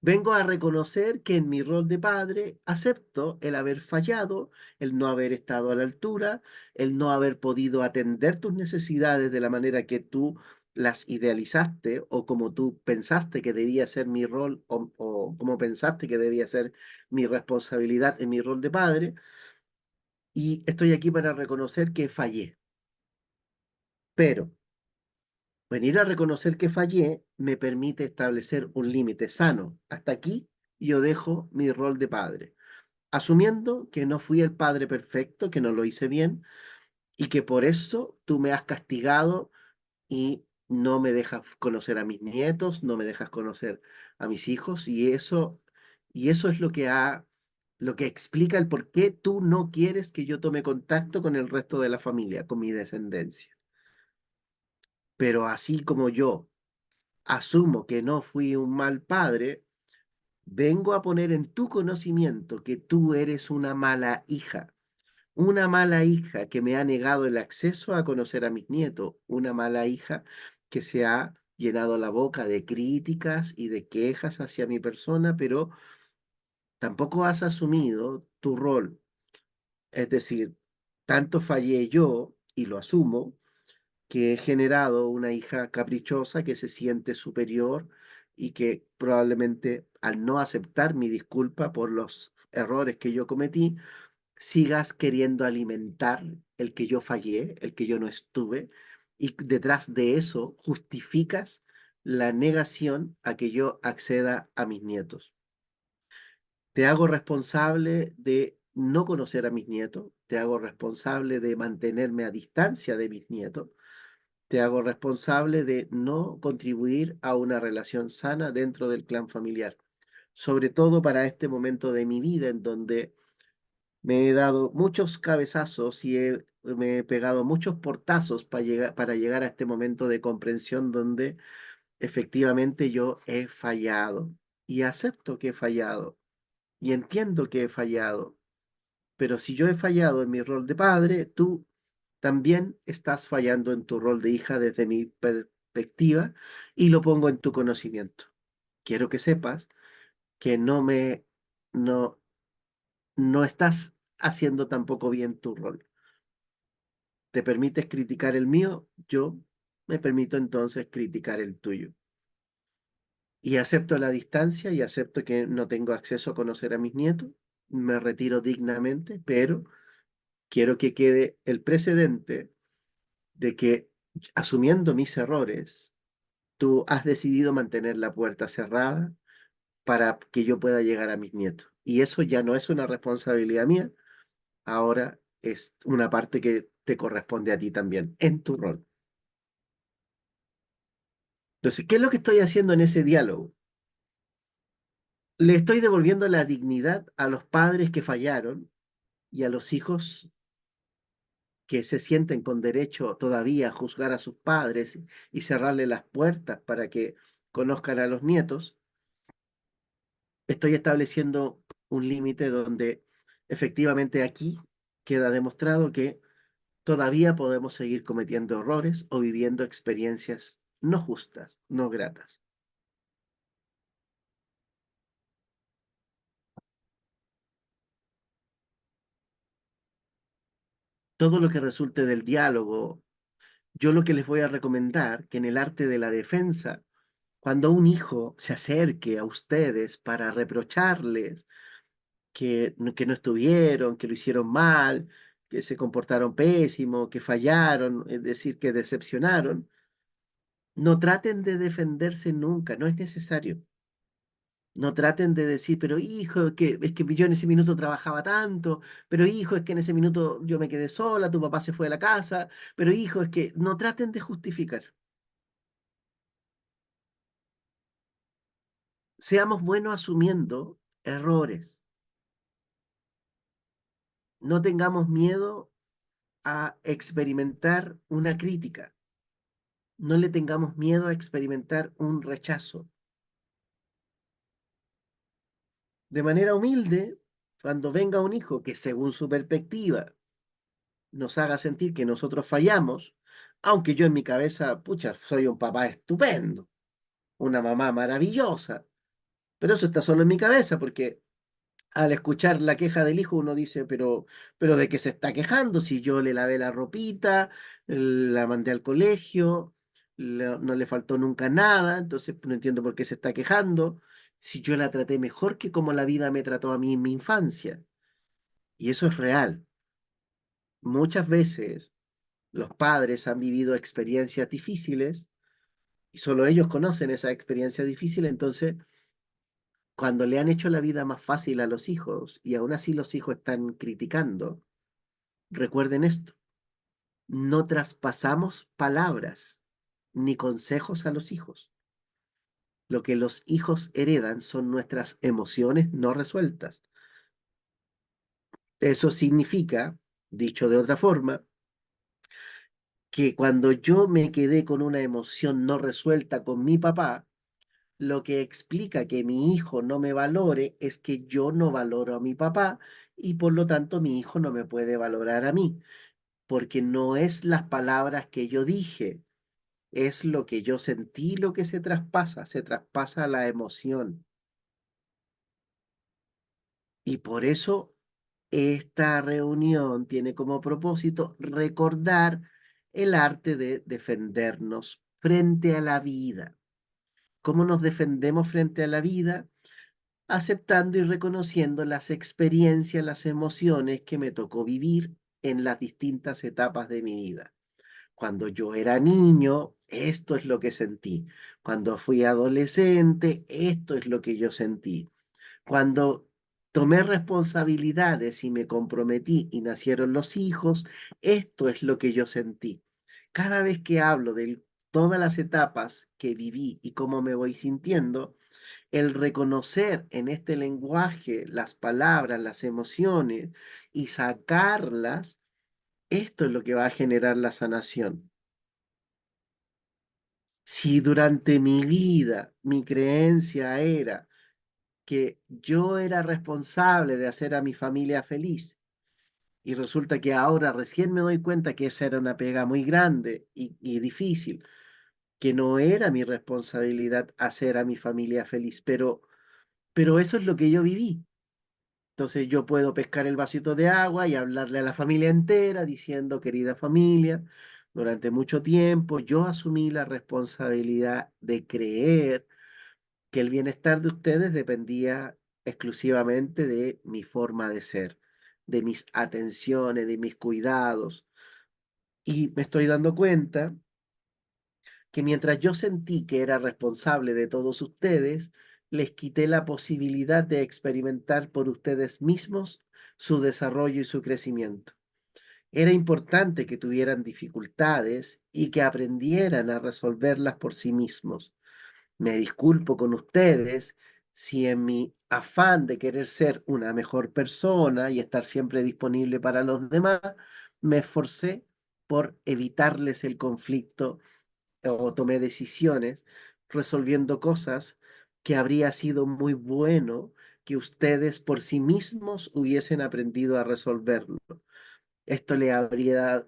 Vengo a reconocer que en mi rol de padre acepto el haber fallado, el no haber estado a la altura, el no haber podido atender tus necesidades de la manera que tú las idealizaste o como tú pensaste que debía ser mi rol o como pensaste que debía ser mi responsabilidad en mi rol de padre. Y estoy aquí para reconocer que fallé. Pero venir a reconocer que fallé me permite establecer un límite sano. Hasta aquí yo dejo mi rol de padre, asumiendo que no fui el padre perfecto, que no lo hice bien y que por eso tú me has castigado y no me dejas conocer a mis nietos, no me dejas conocer a mis hijos y eso es lo que explica el por qué tú no quieres que yo tome contacto con el resto de la familia, con mi descendencia. Pero así como yo asumo que no fui un mal padre, vengo a poner en tu conocimiento que tú eres una mala hija que me ha negado el acceso a conocer a mis nietos, una mala hija que se ha llenado la boca de críticas y de quejas hacia mi persona, pero tampoco has asumido tu rol. Es decir, tanto fallé yo, y lo asumo, que he generado una hija caprichosa que se siente superior y que probablemente al no aceptar mi disculpa por los errores que yo cometí, sigas queriendo alimentar el que yo fallé, el que yo no estuve, y detrás de eso justificas la negación a que yo acceda a mis nietos. Te hago responsable de no conocer a mis nietos, te hago responsable de mantenerme a distancia de mis nietos, te hago responsable de no contribuir a una relación sana dentro del clan familiar. sobre todo para este momento de mi vida en donde me he dado muchos cabezazos y me he pegado muchos portazos para llegar a este momento de comprensión donde efectivamente yo he fallado y acepto que he fallado y entiendo que he fallado. Pero si yo he fallado en mi rol de padre, tú también estás fallando en tu rol de hija desde mi perspectiva y lo pongo en tu conocimiento. Quiero que sepas que no, no estás haciendo tampoco bien tu rol. Te permites criticar el mío, yo me permito entonces criticar el tuyo. Y acepto la distancia y acepto que no tengo acceso a conocer a mis nietos. Me retiro dignamente, pero quiero que quede el precedente de que asumiendo mis errores, tú has decidido mantener la puerta cerrada para que yo pueda llegar a mis nietos. Y eso ya no es una responsabilidad mía, ahora es una parte que te corresponde a ti también, en tu rol. Entonces, ¿qué es lo que estoy haciendo en ese diálogo? Le estoy devolviendo la dignidad a los padres que fallaron y a los hijos que se sienten con derecho todavía a juzgar a sus padres y cerrarle las puertas para que conozcan a los nietos. Estoy estableciendo un límite donde efectivamente aquí queda demostrado que todavía podemos seguir cometiendo errores o viviendo experiencias no justas, no gratas. Todo lo que resulte del diálogo, yo lo que les voy a recomendar, que en el arte de la defensa, cuando un hijo se acerque a ustedes para reprocharles que no estuvieron, que lo hicieron mal, que se comportaron pésimo, que fallaron, es decir, que decepcionaron, no traten de defenderse nunca, no es necesario. No traten de decir, pero hijo, es que yo en ese minuto trabajaba tanto, pero hijo, es que en ese minuto yo me quedé sola, tu papá se fue de la casa, pero hijo, es que no traten de justificar. Seamos buenos asumiendo errores. No tengamos miedo a experimentar una crítica. No le tengamos miedo a experimentar un rechazo. De manera humilde, cuando venga un hijo que según su perspectiva nos haga sentir que nosotros fallamos, aunque yo en mi cabeza, pucha, soy un papá estupendo, una mamá maravillosa, pero eso está solo en mi cabeza porque al escuchar la queja del hijo uno dice, pero ¿de qué se está quejando? Si yo le lavé la ropita, la mandé al colegio, no le faltó nunca nada, entonces no entiendo por qué se está quejando, si yo la traté mejor que como la vida me trató a mí en mi infancia. Y eso es real. Muchas veces los padres han vivido experiencias difíciles y solo ellos conocen esa experiencia difícil, entonces cuando le han hecho la vida más fácil a los hijos y aún así los hijos están criticando, recuerden esto, no traspasamos palabras ni consejos a los hijos. Lo que los hijos heredan son nuestras emociones no resueltas. Eso significa, dicho de otra forma, que cuando yo me quedé con una emoción no resuelta con mi papá, lo que explica que mi hijo no me valore es que yo no valoro a mi papá y por lo tanto mi hijo no me puede valorar a mí, porque no es las palabras que yo dije, es lo que yo sentí lo que se traspasa la emoción. Y por eso esta reunión tiene como propósito recordar el arte de defendernos frente a la vida. ¿Cómo nos defendemos frente a la vida? Aceptando y reconociendo las experiencias, las emociones que me tocó vivir en las distintas etapas de mi vida. Cuando yo era niño, esto es lo que sentí. Cuando fui adolescente, esto es lo que yo sentí. Cuando tomé responsabilidades y me comprometí y nacieron los hijos, esto es lo que yo sentí. Cada vez que hablo de todas las etapas que viví y cómo me voy sintiendo, el reconocer en este lenguaje las palabras, las emociones y sacarlas, esto es lo que va a generar la sanación. Si durante mi vida mi creencia era que yo era responsable de hacer a mi familia feliz, y resulta que ahora recién me doy cuenta que esa era una pega muy grande y difícil, que no era mi responsabilidad hacer a mi familia feliz, pero eso es lo que yo viví. Entonces yo puedo pescar el vasito de agua y hablarle a la familia entera diciendo, querida familia, durante mucho tiempo yo asumí la responsabilidad de creer que el bienestar de ustedes dependía exclusivamente de mi forma de ser, de mis atenciones, de mis cuidados. Y me estoy dando cuenta que mientras yo sentí que era responsable de todos ustedes, les quité la posibilidad de experimentar por ustedes mismos su desarrollo y su crecimiento. Era importante que tuvieran dificultades y que aprendieran a resolverlas por sí mismos. Me disculpo con ustedes si en mi afán de querer ser una mejor persona y estar siempre disponible para los demás, me esforcé por evitarles el conflicto o tomé decisiones resolviendo cosas que habría sido muy bueno que ustedes por sí mismos hubiesen aprendido a resolverlo. Esto le habría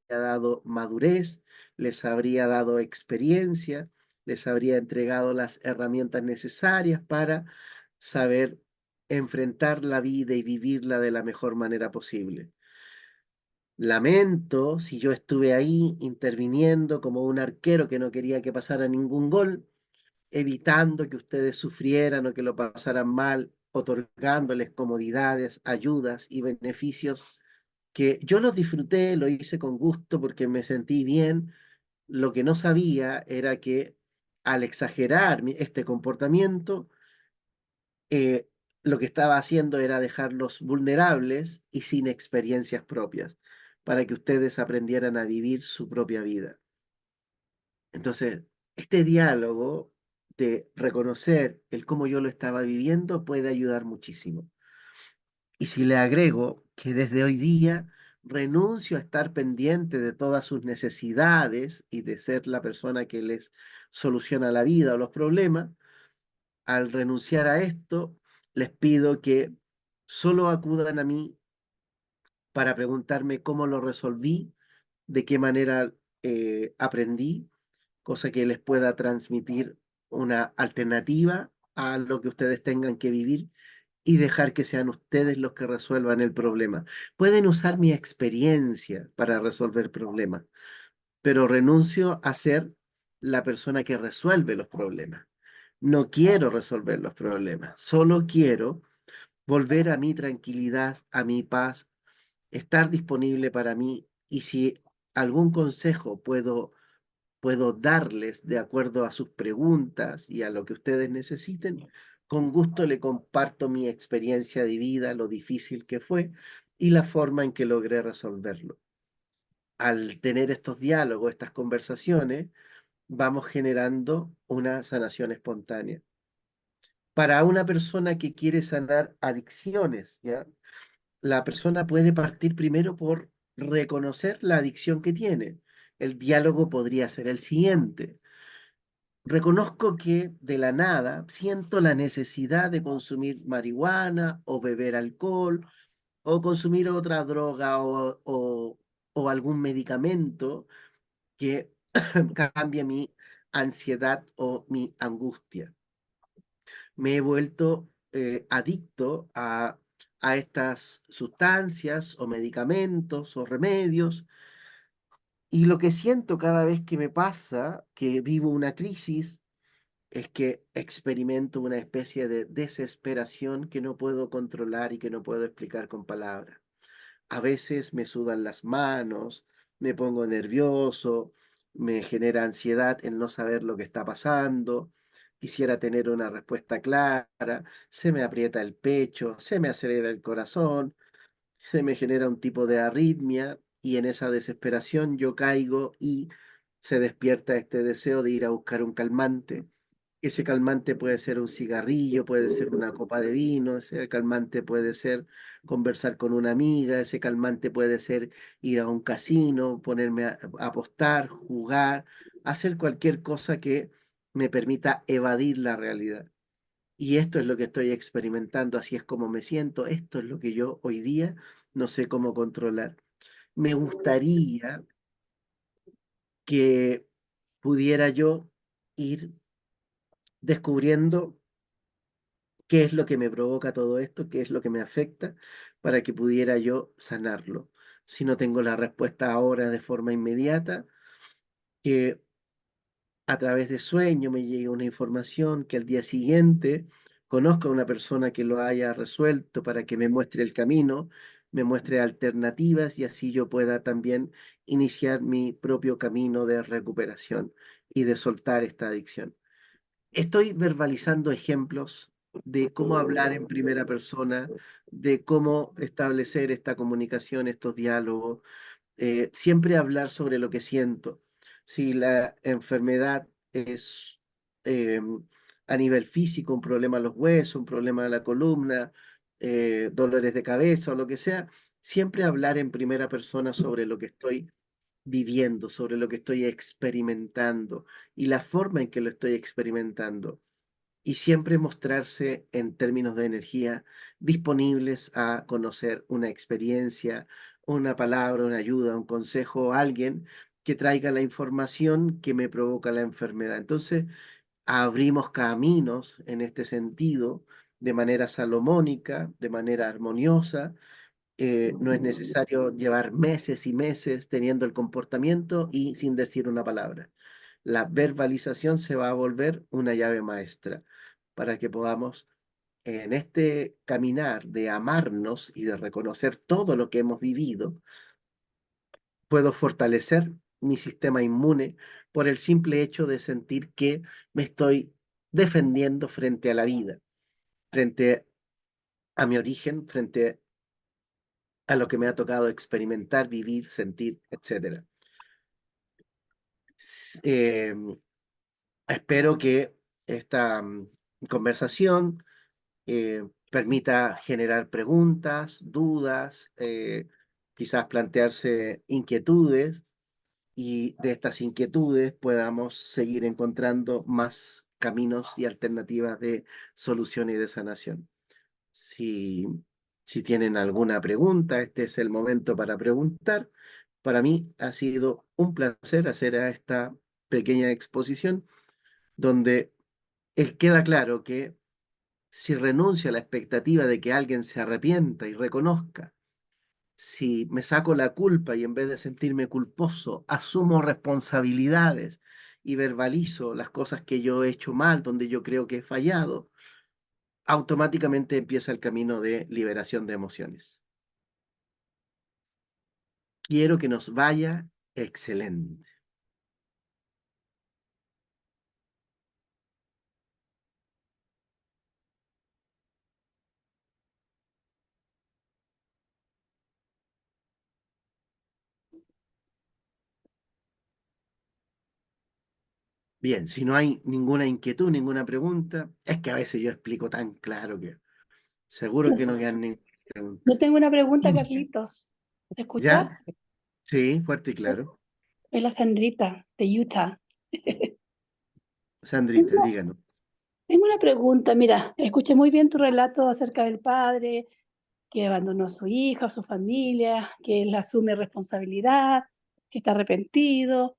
dado madurez, les habría dado experiencia, les habría entregado las herramientas necesarias para saber enfrentar la vida y vivirla de la mejor manera posible. Lamento si yo estuve ahí interviniendo como un arquero que no quería que pasara ningún gol, evitando que ustedes sufrieran o que lo pasaran mal, otorgándoles comodidades, ayudas y beneficios que yo los disfruté, lo hice con gusto porque me sentí bien. Lo que no sabía era que al exagerar este comportamiento, eh, lo que estaba haciendo era dejarlos vulnerables y sin experiencias propias, para que ustedes aprendieran a vivir su propia vida. Entonces, este diálogo de reconocer el cómo yo lo estaba viviendo puede ayudar muchísimo. Y si le agrego que desde hoy día renuncio a estar pendiente de todas sus necesidades y de ser la persona que les soluciona la vida o los problemas, al renunciar a esto, les pido que solo acudan a mí para preguntarme cómo lo resolví, de qué manera aprendí, cosa que les pueda transmitir una alternativa a lo que ustedes tengan que vivir y dejar que sean ustedes los que resuelvan el problema. Pueden usar mi experiencia para resolver problemas, pero renuncio a ser la persona que resuelve los problemas. No quiero resolver los problemas, solo quiero volver a mi tranquilidad, a mi paz, estar disponible para mí y si algún consejo puedo darles de acuerdo a sus preguntas y a lo que ustedes necesiten, con gusto le comparto mi experiencia de vida, lo difícil que fue y la forma en que logré resolverlo. Al tener estos diálogos, estas conversaciones, vamos generando una sanación espontánea. Para una persona que quiere sanar adicciones, ¿ya? La persona puede partir primero por reconocer la adicción que tiene. El diálogo podría ser el siguiente. Reconozco que de la nada siento la necesidad de consumir marihuana o beber alcohol o consumir otra droga o algún medicamento que cambie mi ansiedad o mi angustia. Me he vuelto adicto a estas sustancias o medicamentos o remedios y lo que siento cada vez que me pasa, que vivo una crisis, es que experimento una especie de desesperación que no puedo controlar y que no puedo explicar con palabras. A veces me sudan las manos, me pongo nervioso, me genera ansiedad el no saber lo que está pasando. Quisiera tener una respuesta clara, se me aprieta el pecho, se me acelera el corazón, se me genera un tipo de arritmia y en esa desesperación yo caigo y se despierta este deseo de ir a buscar un calmante Ese calmante puede ser un cigarrillo, puede ser una copa de vino, ese calmante puede ser conversar con una amiga, ese calmante puede ser ir a un casino, ponerme a apostar, jugar, hacer cualquier cosa que me permita evadir la realidad. Y esto es lo que estoy experimentando, así es como me siento, esto es lo que yo hoy día no sé cómo controlar. Me gustaría que pudiera yo ir descubriendo qué es lo que me provoca todo esto, qué es lo que me afecta, para que pudiera yo sanarlo. Si no tengo la respuesta ahora de forma inmediata, que a través de sueño me llegue una información, que al día siguiente conozca a una persona que lo haya resuelto para que me muestre el camino, me muestre alternativas y así yo pueda también iniciar mi propio camino de recuperación y de soltar esta adicción. Estoy verbalizando ejemplos de cómo hablar en primera persona, de cómo establecer esta comunicación, estos diálogos, siempre hablar sobre lo que siento. Si la enfermedad es eh, a nivel físico, un problema de los huesos, un problema de la columna, dolores de cabeza o lo que sea, siempre hablar en primera persona sobre lo que estoy viviendo, sobre lo que estoy experimentando y la forma en que lo estoy experimentando y siempre mostrarse en términos de energía disponibles a conocer una experiencia, una palabra, una ayuda, un consejo, alguien que traiga la información que me provoca la enfermedad. Entonces, abrimos caminos en este sentido de manera salomónica, de manera armoniosa. No es necesario llevar meses y meses teniendo el comportamiento y sin decir una palabra. La verbalización se va a volver una llave maestra para que podamos, en este caminar de amarnos y de reconocer todo lo que hemos vivido, puedo fortalecer mi sistema inmune por el simple hecho de sentir que me estoy defendiendo frente a la vida, frente a mi origen, frente a lo que me ha tocado experimentar, vivir, sentir, etcétera. Espero que esta conversación permita generar preguntas, dudas, quizás plantearse inquietudes y de estas inquietudes podamos seguir encontrando más caminos y alternativas de solución y de sanación. Si, si tienen alguna pregunta, este es el momento para preguntar. Para mí ha sido un placer hacer a esta pequeña exposición donde queda claro que si renuncio a la expectativa de que alguien se arrepienta y reconozca, si me saco la culpa y en vez de sentirme culposo, asumo responsabilidades y verbalizo las cosas que yo he hecho mal, donde yo creo que he fallado, automáticamente empieza el camino de liberación de emociones. Quiero que nos vaya excelente. Bien, si no hay ninguna inquietud, ninguna pregunta, es que a veces yo explico tan claro que seguro que no quedan ninguna pregunta. Yo tengo una pregunta, Carlitos. ¿Se escucha? ¿Ya? Sí, fuerte y claro. Soy la Sandrita de Utah. Sandrita, Tengo díganos. tengo una pregunta. Mira, escuché muy bien tu relato acerca del padre que abandonó a su hija, a su familia, que él asume responsabilidad, que está arrepentido,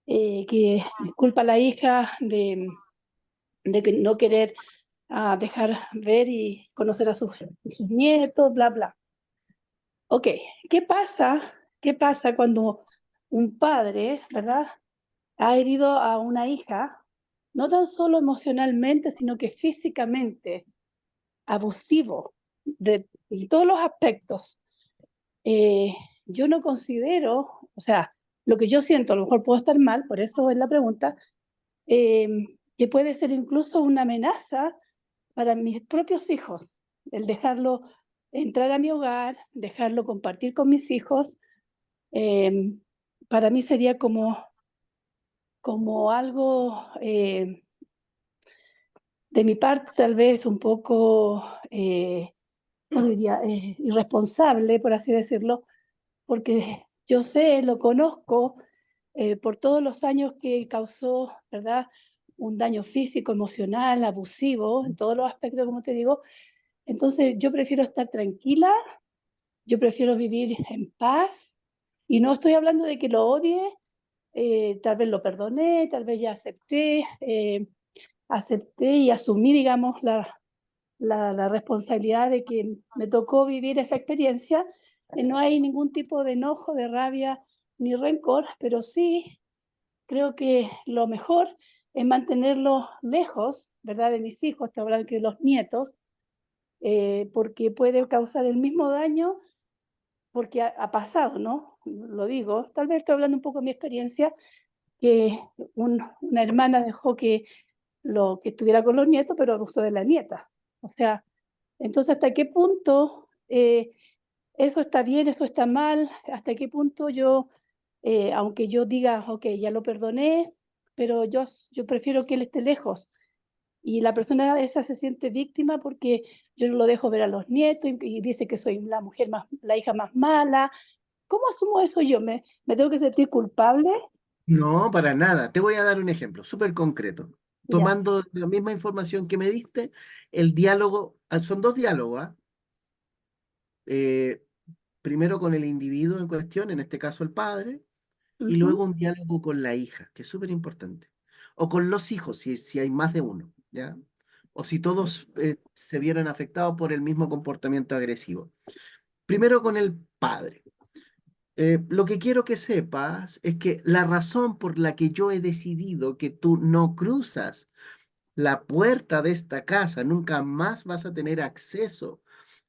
que culpa a la hija de que no querer dejar ver y conocer a sus nietos, bla, bla. Ok, ¿qué pasa? ¿Qué pasa cuando un padre, ¿verdad? Ha herido a una hija, no tan solo emocionalmente, sino que físicamente, abusivo, de todos los aspectos. Eh, yo no considero, o sea, lo que yo siento, a lo mejor puedo estar mal, por eso es la pregunta, eh, que puede ser incluso una amenaza para mis propios hijos, el dejarlo entrar a mi hogar, dejarlo compartir con mis hijos, eh, para mí sería como algo de mi parte tal vez un poco, ¿cómo diría? Irresponsable, por así decirlo, porque yo sé, lo conozco, por todos los años que causó, ¿verdad? Un daño físico, emocional, abusivo, en todos los aspectos, como te digo. Entonces, yo prefiero estar tranquila, yo prefiero vivir en paz, y no estoy hablando de que lo odie, tal vez lo perdoné, tal vez ya acepté y asumí, digamos, la responsabilidad de que me tocó vivir esa experiencia. No hay ningún tipo de enojo, de rabia ni rencor, pero sí creo que lo mejor es mantenerlos lejos, ¿verdad? De mis hijos, te hablan que de los nietos, porque puede causar el mismo daño, porque ha pasado, ¿no? Lo digo, tal vez estoy hablando un poco de mi experiencia, que una hermana dejó que estuviera con los nietos, pero abusó de la nieta. O sea, entonces, ¿hasta qué punto eso está bien, eso está mal? ¿Hasta qué punto yo, aunque yo diga, ok, ya lo perdoné, pero yo prefiero que él esté lejos? Y la persona esa se siente víctima porque yo no lo dejo ver a los nietos y dice que soy la mujer más, la hija más mala. ¿Cómo asumo eso yo? ¿Me tengo que sentir culpable? No, para nada. Te voy a dar un ejemplo súper concreto. Ya. Tomando la misma información que me diste, el diálogo, son dos diálogos, ¿ah? Eh, Primero con el individuo en cuestión, en este caso el padre, y Ujú. luego un diálogo con la hija, que es súper importante. O con los hijos, si hay más de uno, ¿ya? O si todos se vieron afectados por el mismo comportamiento agresivo. Primero con el padre. Lo que quiero que sepas es que la razón por la que yo he decidido que tú no cruzas la puerta de esta casa, nunca más vas a tener acceso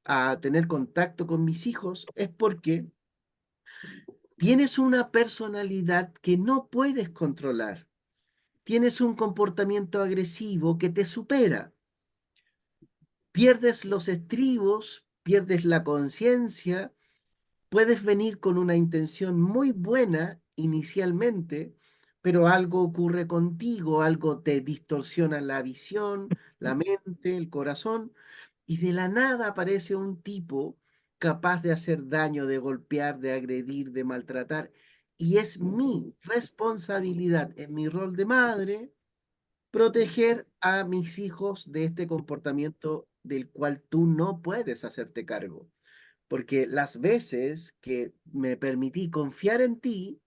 a tener contacto con mis hijos, es porque tienes una personalidad que no puedes controlar. Tienes un comportamiento agresivo que te supera. Pierdes los estribos, pierdes la conciencia. Puedes venir con una intención muy buena inicialmente, pero algo ocurre contigo, algo te distorsiona la visión, la mente, el corazón, y de la nada aparece un tipo capaz de hacer daño, de golpear, de agredir, de maltratar. Y es mi responsabilidad en mi rol de madre proteger a mis hijos de este comportamiento del cual tú no puedes hacerte cargo, porque las veces que me permití confiar en ti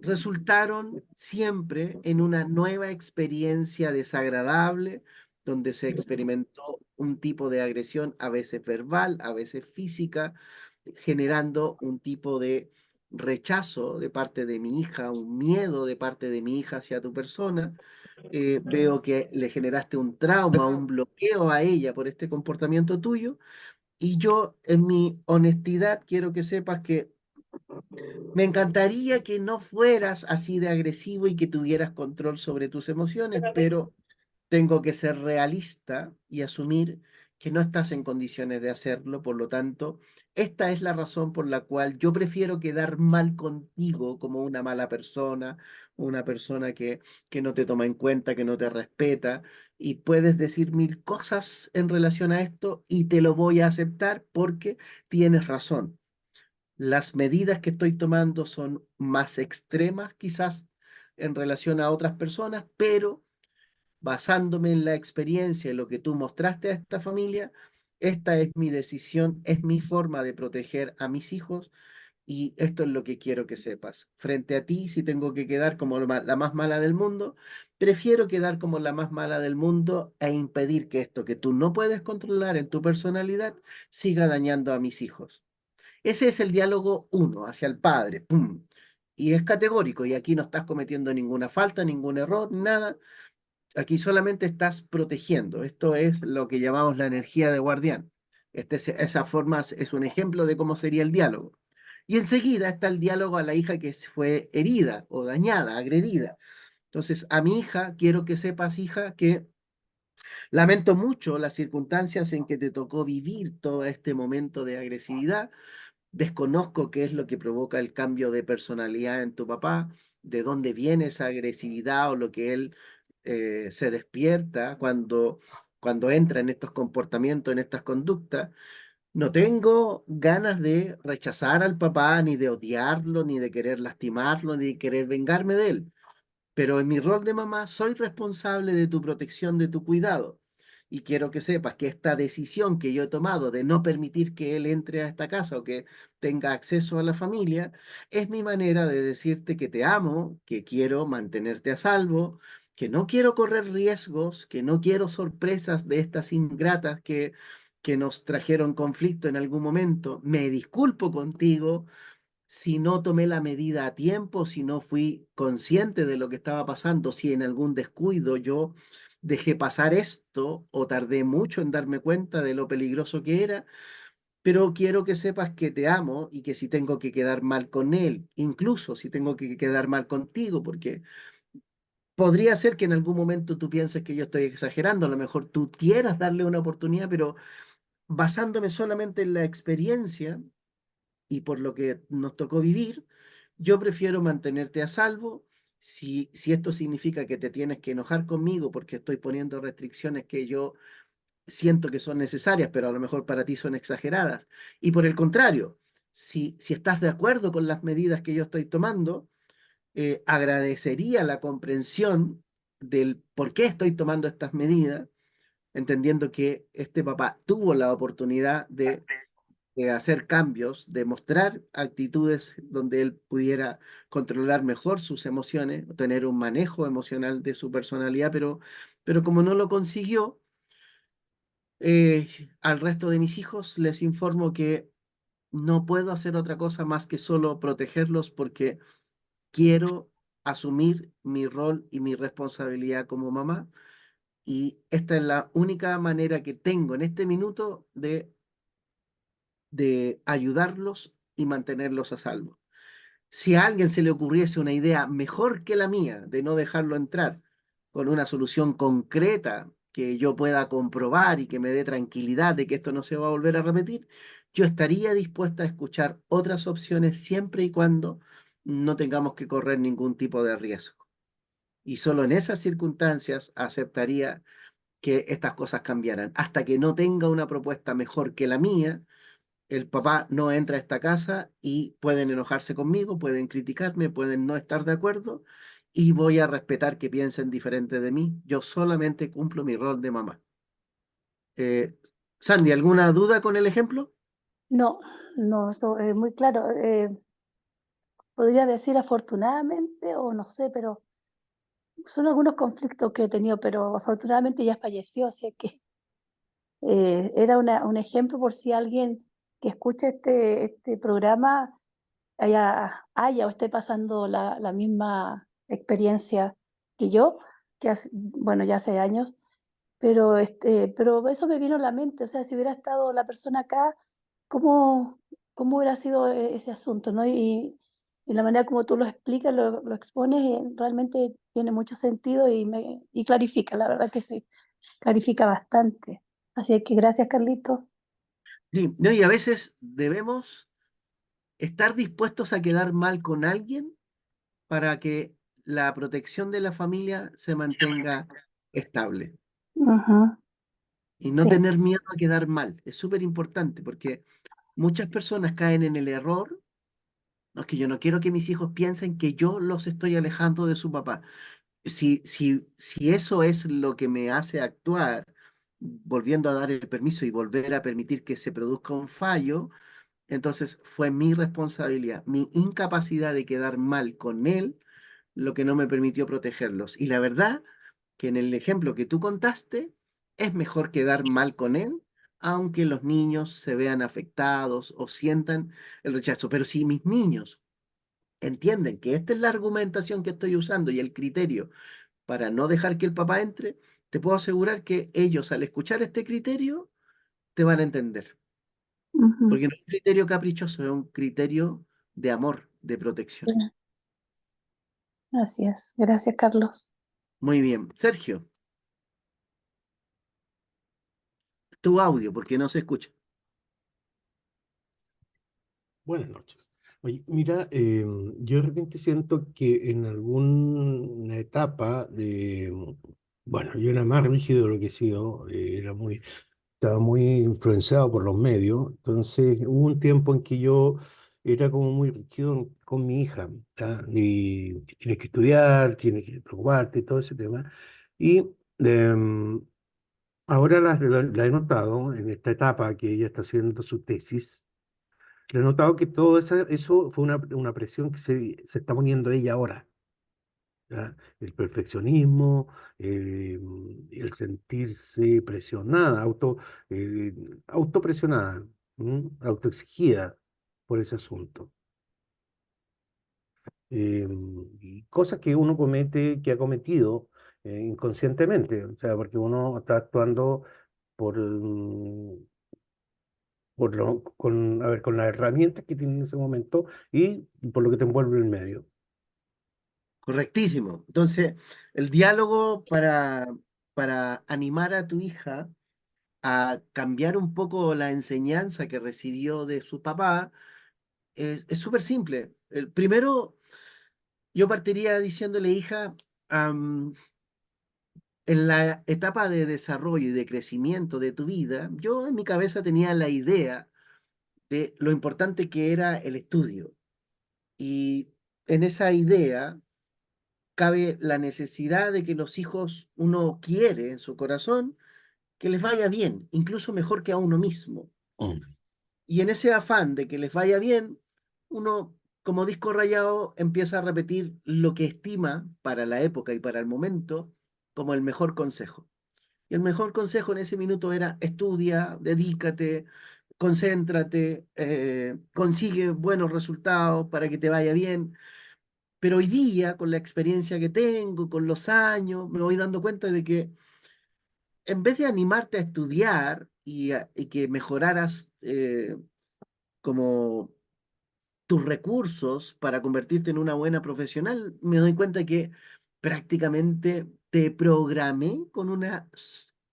resultaron siempre en una nueva experiencia desagradable, donde se experimentó un tipo de agresión, a veces verbal, a veces física, generando un tipo de rechazo de parte de mi hija, un miedo de parte de mi hija hacia tu persona. Veo que le generaste un trauma, un bloqueo a ella por este comportamiento tuyo, y yo, en mi honestidad, quiero que sepas que me encantaría que no fueras así de agresivo y que tuvieras control sobre tus emociones, pero tengo que ser realista y asumir que no estás en condiciones de hacerlo. Por lo tanto, esta es la razón por la cual yo prefiero quedar mal contigo como una mala persona, una persona que no te toma en cuenta, que no te respeta. Y puedes decir mil cosas en relación a esto y te lo voy a aceptar porque tienes razón. Las medidas que estoy tomando son más extremas quizás en relación a otras personas, pero basándome en la experiencia, en lo que tú mostraste a esta familia, esta es mi decisión, es mi forma de proteger a mis hijos, y esto es lo que quiero que sepas. Frente a ti, si tengo que quedar como la más mala del mundo, prefiero quedar como la más mala del mundo e impedir que esto que tú no puedes controlar en tu personalidad siga dañando a mis hijos. Ese es el diálogo uno, hacia el padre. ¡Pum! Y es categórico, y aquí no estás cometiendo ninguna falta, ningún error, nada. Aquí solamente estás protegiendo. Esto es lo que llamamos la energía de guardián. Esa forma es un ejemplo de cómo sería el diálogo. Y enseguida está el diálogo a la hija que fue herida o dañada, agredida. Entonces, a mi hija, quiero que sepas, hija, que lamento mucho las circunstancias en que te tocó vivir todo este momento de agresividad. Desconozco qué es lo que provoca el cambio de personalidad en tu papá, de dónde viene esa agresividad o lo que él se despierta, cuando entra en estos comportamientos, en estas conductas, no tengo ganas de rechazar al papá, ni de odiarlo, ni de querer lastimarlo, ni de querer vengarme de él. Pero en mi rol de mamá soy responsable de tu protección, de tu cuidado. Y quiero que sepas que esta decisión que yo he tomado de no permitir que él entre a esta casa o que tenga acceso a la familia, es mi manera de decirte que te amo, que quiero mantenerte a salvo, que no quiero correr riesgos, que no quiero sorpresas de estas ingratas que nos trajeron conflicto en algún momento. Me disculpo contigo si no tomé la medida a tiempo, si no fui consciente de lo que estaba pasando, si en algún descuido yo dejé pasar esto o tardé mucho en darme cuenta de lo peligroso que era, pero quiero que sepas que te amo y que si tengo que quedar mal con él, incluso si tengo que quedar mal contigo, porque podría ser que en algún momento tú pienses que yo estoy exagerando, a lo mejor tú quieras darle una oportunidad, pero basándome solamente en la experiencia y por lo que nos tocó vivir, yo prefiero mantenerte a salvo. Si esto significa que te tienes que enojar conmigo porque estoy poniendo restricciones que yo siento que son necesarias, pero a lo mejor para ti son exageradas. Y por el contrario, si estás de acuerdo con las medidas que yo estoy tomando, agradecería la comprensión del por qué estoy tomando estas medidas, entendiendo que este papá tuvo la oportunidad de hacer cambios, de mostrar actitudes donde él pudiera controlar mejor sus emociones, tener un manejo emocional de su personalidad, pero como no lo consiguió, al resto de mis hijos les informo que no puedo hacer otra cosa más que solo protegerlos porque quiero asumir mi rol y mi responsabilidad como mamá. Y esta es la única manera que tengo en este minuto de ayudarlos y mantenerlos a salvo. Si a alguien se le ocurriese una idea mejor que la mía de no dejarlo entrar, con una solución concreta que yo pueda comprobar y que me dé tranquilidad de que esto no se va a volver a repetir, yo estaría dispuesta a escuchar otras opciones siempre y cuando no tengamos que correr ningún tipo de riesgo. Y solo en esas circunstancias aceptaría que estas cosas cambiaran. Hasta que no tenga una propuesta mejor que la mía, el papá no entra a esta casa y pueden enojarse conmigo, pueden criticarme, pueden no estar de acuerdo y voy a respetar que piensen diferente de mí. Yo solamente cumplo mi rol de mamá. Eh, Sandy, ¿alguna duda con el ejemplo? No, no, eso es muy claro. Podría decir afortunadamente o no sé, pero son algunos conflictos que he tenido, pero afortunadamente ya falleció, así que era un ejemplo por si alguien que escucha este programa haya o esté pasando la misma experiencia que yo, que bueno, ya hace años, pero eso me vino a la mente, o sea, si hubiera estado la persona acá, ¿cómo, cómo hubiera sido ese asunto, ¿no? Y la manera como tú lo explicas, lo expones, realmente tiene mucho sentido y clarifica, la verdad que sí, clarifica bastante. Así que gracias, Carlitos. Sí, no, y a veces debemos estar dispuestos a quedar mal con alguien para que la protección de la familia se mantenga estable Ujú, y no sí. tener miedo a quedar mal. Es súper importante porque muchas personas caen en el error. No, es que yo no quiero que mis hijos piensen que yo los estoy alejando de su papá. Si eso es lo que me hace actuar, volviendo a dar el permiso y volver a permitir que se produzca un fallo, entonces fue mi responsabilidad, mi incapacidad de quedar mal con él, lo que no me permitió protegerlos. Y la verdad que en el ejemplo que tú contaste, es mejor quedar mal con él, aunque los niños se vean afectados o sientan el rechazo. Pero si mis niños entienden que esta es la argumentación que estoy usando y el criterio para no dejar que el papá entre, te puedo asegurar que ellos al escuchar este criterio te van a entender, Ujú, porque no es un criterio caprichoso, es un criterio de amor, de protección. sí, así es. Gracias, Carlos. Muy bien, Sergio, tu audio, porque no se escucha. Buenas noches. Oye, mira, yo de repente siento que en alguna etapa bueno, yo era más rígido de lo que he sido, estaba muy influenciado por los medios, entonces hubo un tiempo en que yo era como muy rígido con mi hija, ¿ya? Y tienes que estudiar, tienes que preocuparte y todo ese tema. Y em, ahora la he notado en esta etapa que ella está haciendo su tesis. Le he notado que todo eso fue una presión que se está poniendo ella ahora, ¿ya? El perfeccionismo, el sentirse presionada, eh, autopresionada, autoexigida por ese asunto. Y cosas que uno comete, que ha cometido inconscientemente, o sea, porque uno está actuando por, a ver, con las herramientas que tiene en ese momento y por lo que te envuelve el medio. Correctísimo. Entonces, el diálogo para animar a tu hija a cambiar un poco la enseñanza que recibió de su papá es súper simple. El primero, yo partiría diciéndole, hija, am, en la etapa de desarrollo y de crecimiento de tu vida, yo en mi cabeza tenía la idea de lo importante que era el estudio. Y en esa idea cabe la necesidad de que los hijos, uno quiere en su corazón, que les vaya bien, incluso mejor que a uno mismo. Mm. Y en ese afán de que les vaya bien, uno, como disco rayado, empieza a repetir lo que estima para la época y para el momento como el mejor consejo. Y el mejor consejo en ese minuto era estudia, dedícate, concéntrate, consigue buenos resultados para que te vaya bien. Pero hoy día, con la experiencia que tengo, con los años, me voy dando cuenta de que en vez de animarte a estudiar y que mejoraras como tus recursos para convertirte en una buena profesional, me doy cuenta que prácticamente te programé con una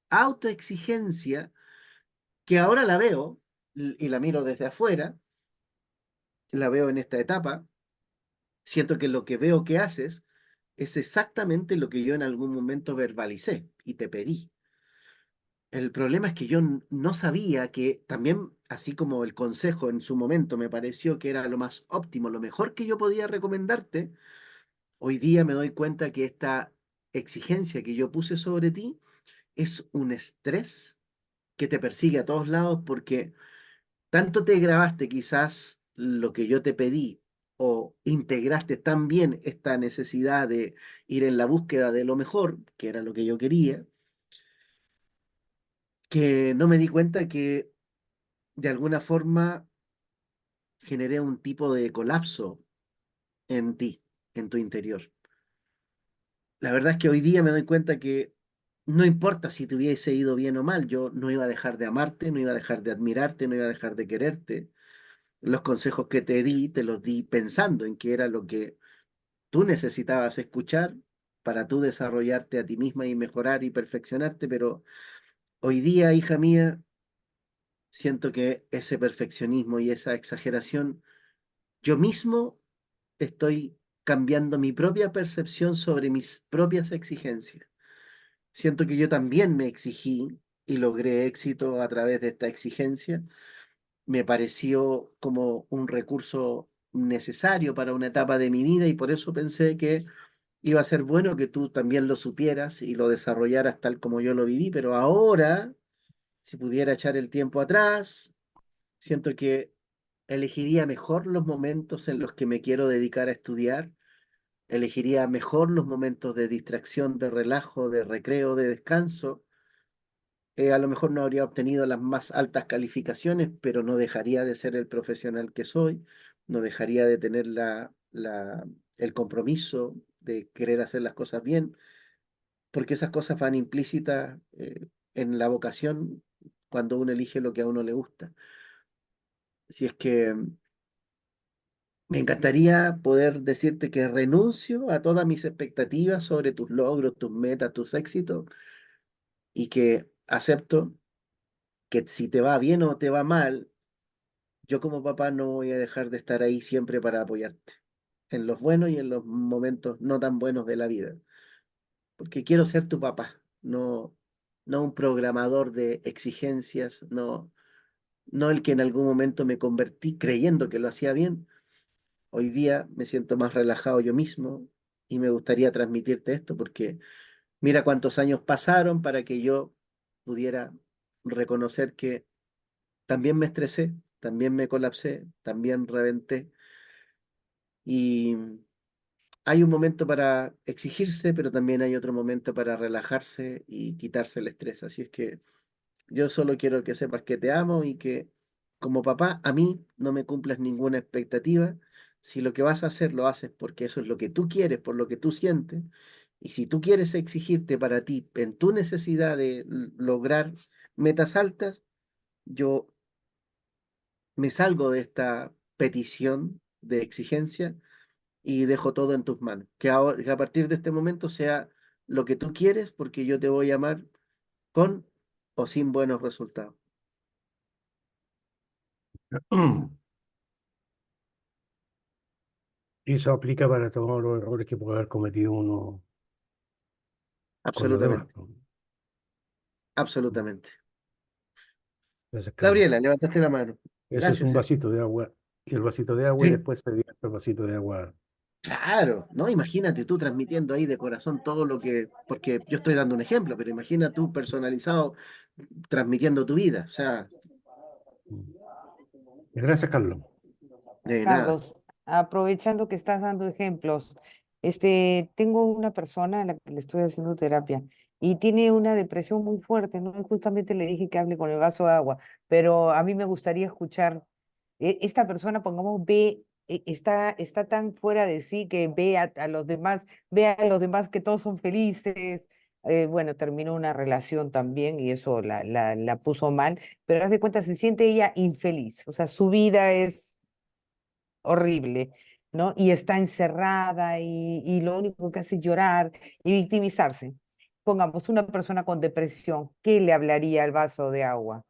autoexigencia que ahora la veo y la miro desde afuera, la veo en esta etapa, siento que lo que veo que haces es exactamente lo que yo en algún momento verbalicé y te pedí. El problema es que yo no sabía que también, así como el consejo en su momento me pareció que era lo más óptimo, lo mejor que yo podía recomendarte, hoy día me doy cuenta que esta exigencia que yo puse sobre ti es un estrés que te persigue a todos lados porque tanto te grabaste quizás lo que yo te pedí o integraste tan bien esta necesidad de ir en la búsqueda de lo mejor, que era lo que yo quería, que no me di cuenta que de alguna forma generé un tipo de colapso en ti, en tu interior. La verdad es que hoy día me doy cuenta que no importa si te hubiese ido bien o mal, yo no iba a dejar de amarte, no iba a dejar de admirarte, no iba a dejar de quererte. Los consejos que te di, te los di pensando en que era lo que tú necesitabas escuchar para tú desarrollarte a ti misma y mejorar y perfeccionarte, pero hoy día, hija mía, siento que ese perfeccionismo y esa exageración, yo mismo estoy cambiando mi propia percepción sobre mis propias exigencias. Siento que yo también me exigí y logré éxito a través de esta exigencia. Me pareció como un recurso necesario para una etapa de mi vida y por eso pensé que iba a ser bueno que tú también lo supieras y lo desarrollaras tal como yo lo viví, pero ahora, si pudiera echar el tiempo atrás, siento que elegiría mejor los momentos en los que me quiero dedicar a estudiar, elegiría mejor los momentos de distracción, de relajo, de recreo, de descanso. A lo mejor no habría obtenido las más altas calificaciones, pero no dejaría de ser el profesional que soy, no dejaría de tener el compromiso de querer hacer las cosas bien, porque esas cosas van implícitas en la vocación cuando uno elige lo que a uno le gusta. Si es que me encantaría poder decirte que renuncio a todas mis expectativas sobre tus logros, tus metas, tus éxitos y que acepto que si te va bien o te va mal, yo como papá no voy a dejar de estar ahí siempre para apoyarte, en los buenos y en los momentos no tan buenos de la vida, porque quiero ser tu papá, no un programador de exigencias, no el que en algún momento me convertí creyendo que lo hacía bien. Hoy día me siento más relajado yo mismo y me gustaría transmitirte esto porque mira cuántos años pasaron para que yo pudiera reconocer que también me estresé, también me colapsé, también reventé y hay un momento para exigirse, pero también hay otro momento para relajarse y quitarse el estrés. Así es que yo solo quiero que sepas que te amo y que como papá a mí no me cumplas ninguna expectativa. Si lo que vas a hacer lo haces porque eso es lo que tú quieres, por lo que tú sientes, y si tú quieres exigirte para ti en tu necesidad de lograr metas altas, yo me salgo de esta petición de exigencia y dejo todo en tus manos. Que a partir de este momento sea lo que tú quieres porque yo te voy a amar con o sin buenos resultados. Y eso aplica para todos los errores que puede haber cometido uno con los demás, Absolutamente, ¿no? absolutamente. Gracias, Carlos. Gabriela, levantaste la mano. Eso es un Gracias. vasito de agua. Y el vasito de agua y Sí, después se viene el vasito de agua. claro, ¿no? Imagínate tú transmitiendo ahí de corazón todo lo que, porque yo estoy dando un ejemplo, pero imagina tú personalizado transmitiendo tu vida. O sea, Gracias, Carlos. de nada. Carlos, aprovechando que estás dando ejemplos, tengo una persona a la que le estoy haciendo terapia y tiene una depresión muy fuerte, ¿no? Y justamente le dije que hable con el vaso de agua, pero a mí me gustaría escuchar, esta persona, pongamos, está tan fuera de sí que ve a los demás, ve a los demás que todos son felices. Bueno, terminó una relación también y eso la puso mal, pero haz de cuenta, se siente ella infeliz, o sea, su vida es horrible, ¿no? Y está encerrada y lo único que hace es llorar y victimizarse. Pongamos una persona con depresión, ¿qué le hablaría al vaso de agua?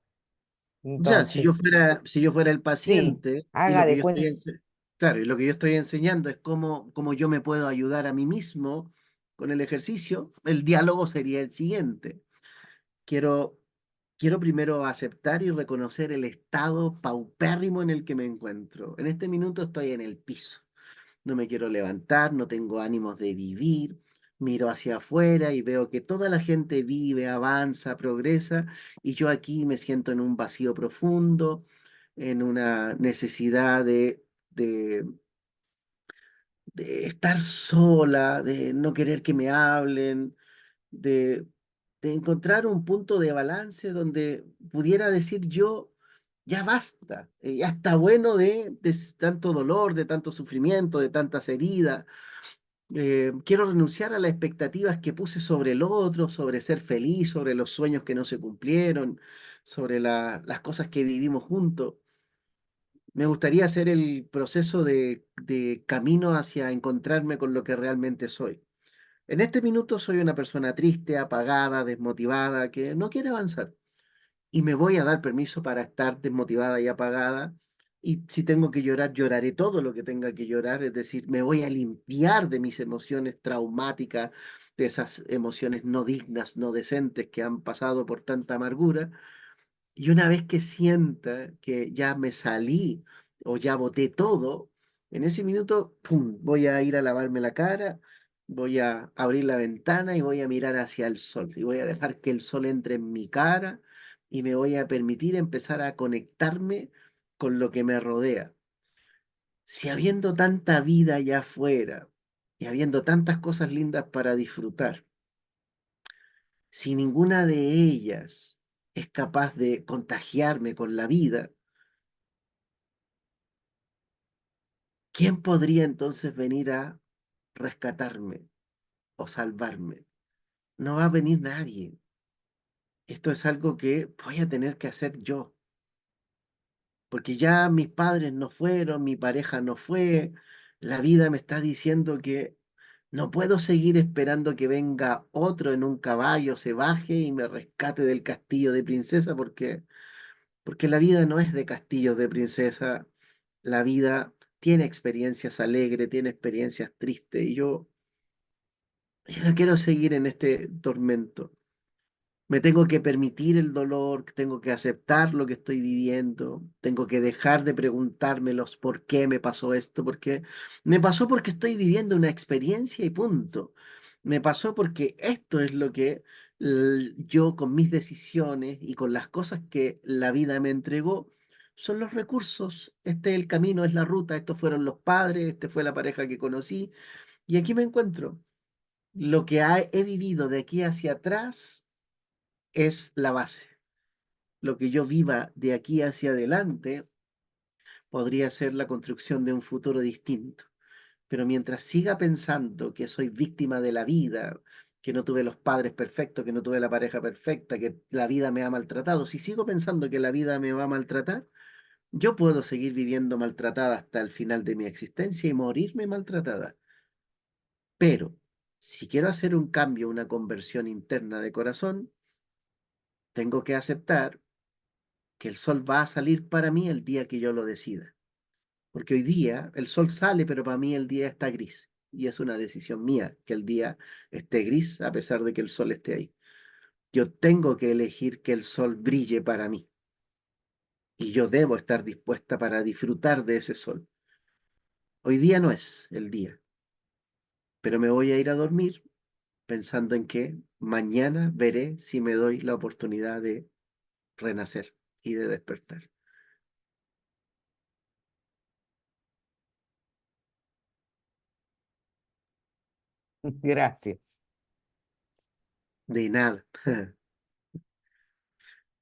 O sea, Entonces, si yo fuera el sí, paciente y haga lo que de yo cuenta. claro, y lo que yo estoy enseñando es cómo yo me puedo ayudar a mí mismo con el ejercicio, el diálogo sería el siguiente. Quiero, quiero primero aceptar y reconocer el estado paupérrimo en el que me encuentro. En este minuto estoy en el piso. No me quiero levantar, no tengo ánimos de vivir. Miro hacia afuera y veo que toda la gente vive, avanza, progresa, y yo aquí me siento en un vacío profundo, en una necesidad de estar sola, de no querer que me hablen, de, de encontrar un punto de balance donde pudiera decir yo, ya basta, ya está bueno de tanto dolor, de tanto sufrimiento, de tantas heridas. Quiero renunciar a las expectativas que puse sobre el otro, sobre ser feliz, sobre los sueños que no se cumplieron, sobre las cosas que vivimos juntos. Me gustaría hacer el proceso de camino hacia encontrarme con lo que realmente soy. En este minuto soy una persona triste, apagada, desmotivada, que no quiere avanzar. Y me voy a dar permiso para estar desmotivada y apagada. Y si tengo que llorar, lloraré todo lo que tenga que llorar. Es decir, me voy a limpiar de mis emociones traumáticas, de esas emociones no dignas, no decentes que han pasado por tanta amargura. Y una vez que sienta que ya me salí o ya boté todo, en ese minuto, ¡pum!, voy a ir a lavarme la cara, voy a abrir la ventana y voy a mirar hacia el sol. Y voy a dejar que el sol entre en mi cara y me voy a permitir empezar a conectarme con lo que me rodea. Si habiendo tanta vida allá afuera y habiendo tantas cosas lindas para disfrutar, si ninguna de ellas es capaz de contagiarme con la vida, ¿quién podría entonces venir a rescatarme o salvarme? No va a venir nadie. Esto es algo que voy a tener que hacer yo, porque ya mis padres no fueron, mi pareja no fue, la vida me está diciendo que no puedo seguir esperando que venga otro en un caballo, se baje y me rescate del castillo de princesa, porque porque la vida no es de castillos de princesa, la vida tiene experiencias alegres, tiene experiencias tristes, y yo no quiero seguir en este tormento. Me tengo que permitir el dolor, tengo que aceptar lo que estoy viviendo, tengo que dejar de preguntarme los por qué me pasó esto, porque me pasó porque estoy viviendo una experiencia y punto. Me pasó porque esto es lo que yo con mis decisiones y con las cosas que la vida me entregó son los recursos. Este es el camino, es la ruta, estos fueron los padres, este fue la pareja que conocí y aquí me encuentro. Lo que he vivido de aquí hacia atrás es la base. Lo que yo viva de aquí hacia adelante podría ser la construcción de un futuro distinto. Pero mientras siga pensando que soy víctima de la vida, que no tuve los padres perfectos, que no tuve la pareja perfecta, que la vida me ha maltratado, si sigo pensando que la vida me va a maltratar, yo puedo seguir viviendo maltratada hasta el final de mi existencia y morirme maltratada. Pero si quiero hacer un cambio, una conversión interna de corazón, tengo que aceptar que el sol va a salir para mí el día que yo lo decida. Porque hoy día el sol sale, pero para mí el día está gris. Y es una decisión mía que el día esté gris a pesar de que el sol esté ahí. Yo tengo que elegir que el sol brille para mí. Y yo debo estar dispuesta para disfrutar de ese sol. Hoy día no es el día, pero me voy a ir a dormir pensando en que mañana veré si me doy la oportunidad de renacer y de despertar. Gracias. De nada.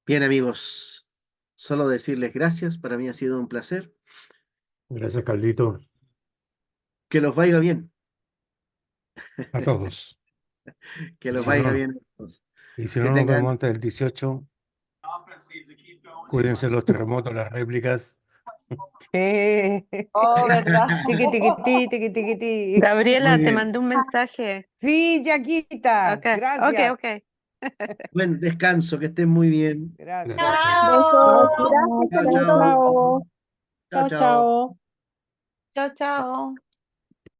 Bien, amigos, solo decirles gracias. Para mí ha sido un placer. Gracias, Carlito. Que los vaya bien. A todos. Que Y los si vaya no, bien a todos. y si Que no nos tengan, vemos antes del 18, cuídense los terremotos, las réplicas. Oh, ¿verdad? Tiqui, tiqui, ti, tiqui, tiqui, ti. muy Gabriela, te bien. mandé un mensaje. Sí, Yaquita. Ok, ok, Gracias. ok. Buen descanso, que estén muy bien. Gracias. Gracias. Besos, Chao, gracias, chao. chao. Chao, Chao, chao. chao. Chao, chao.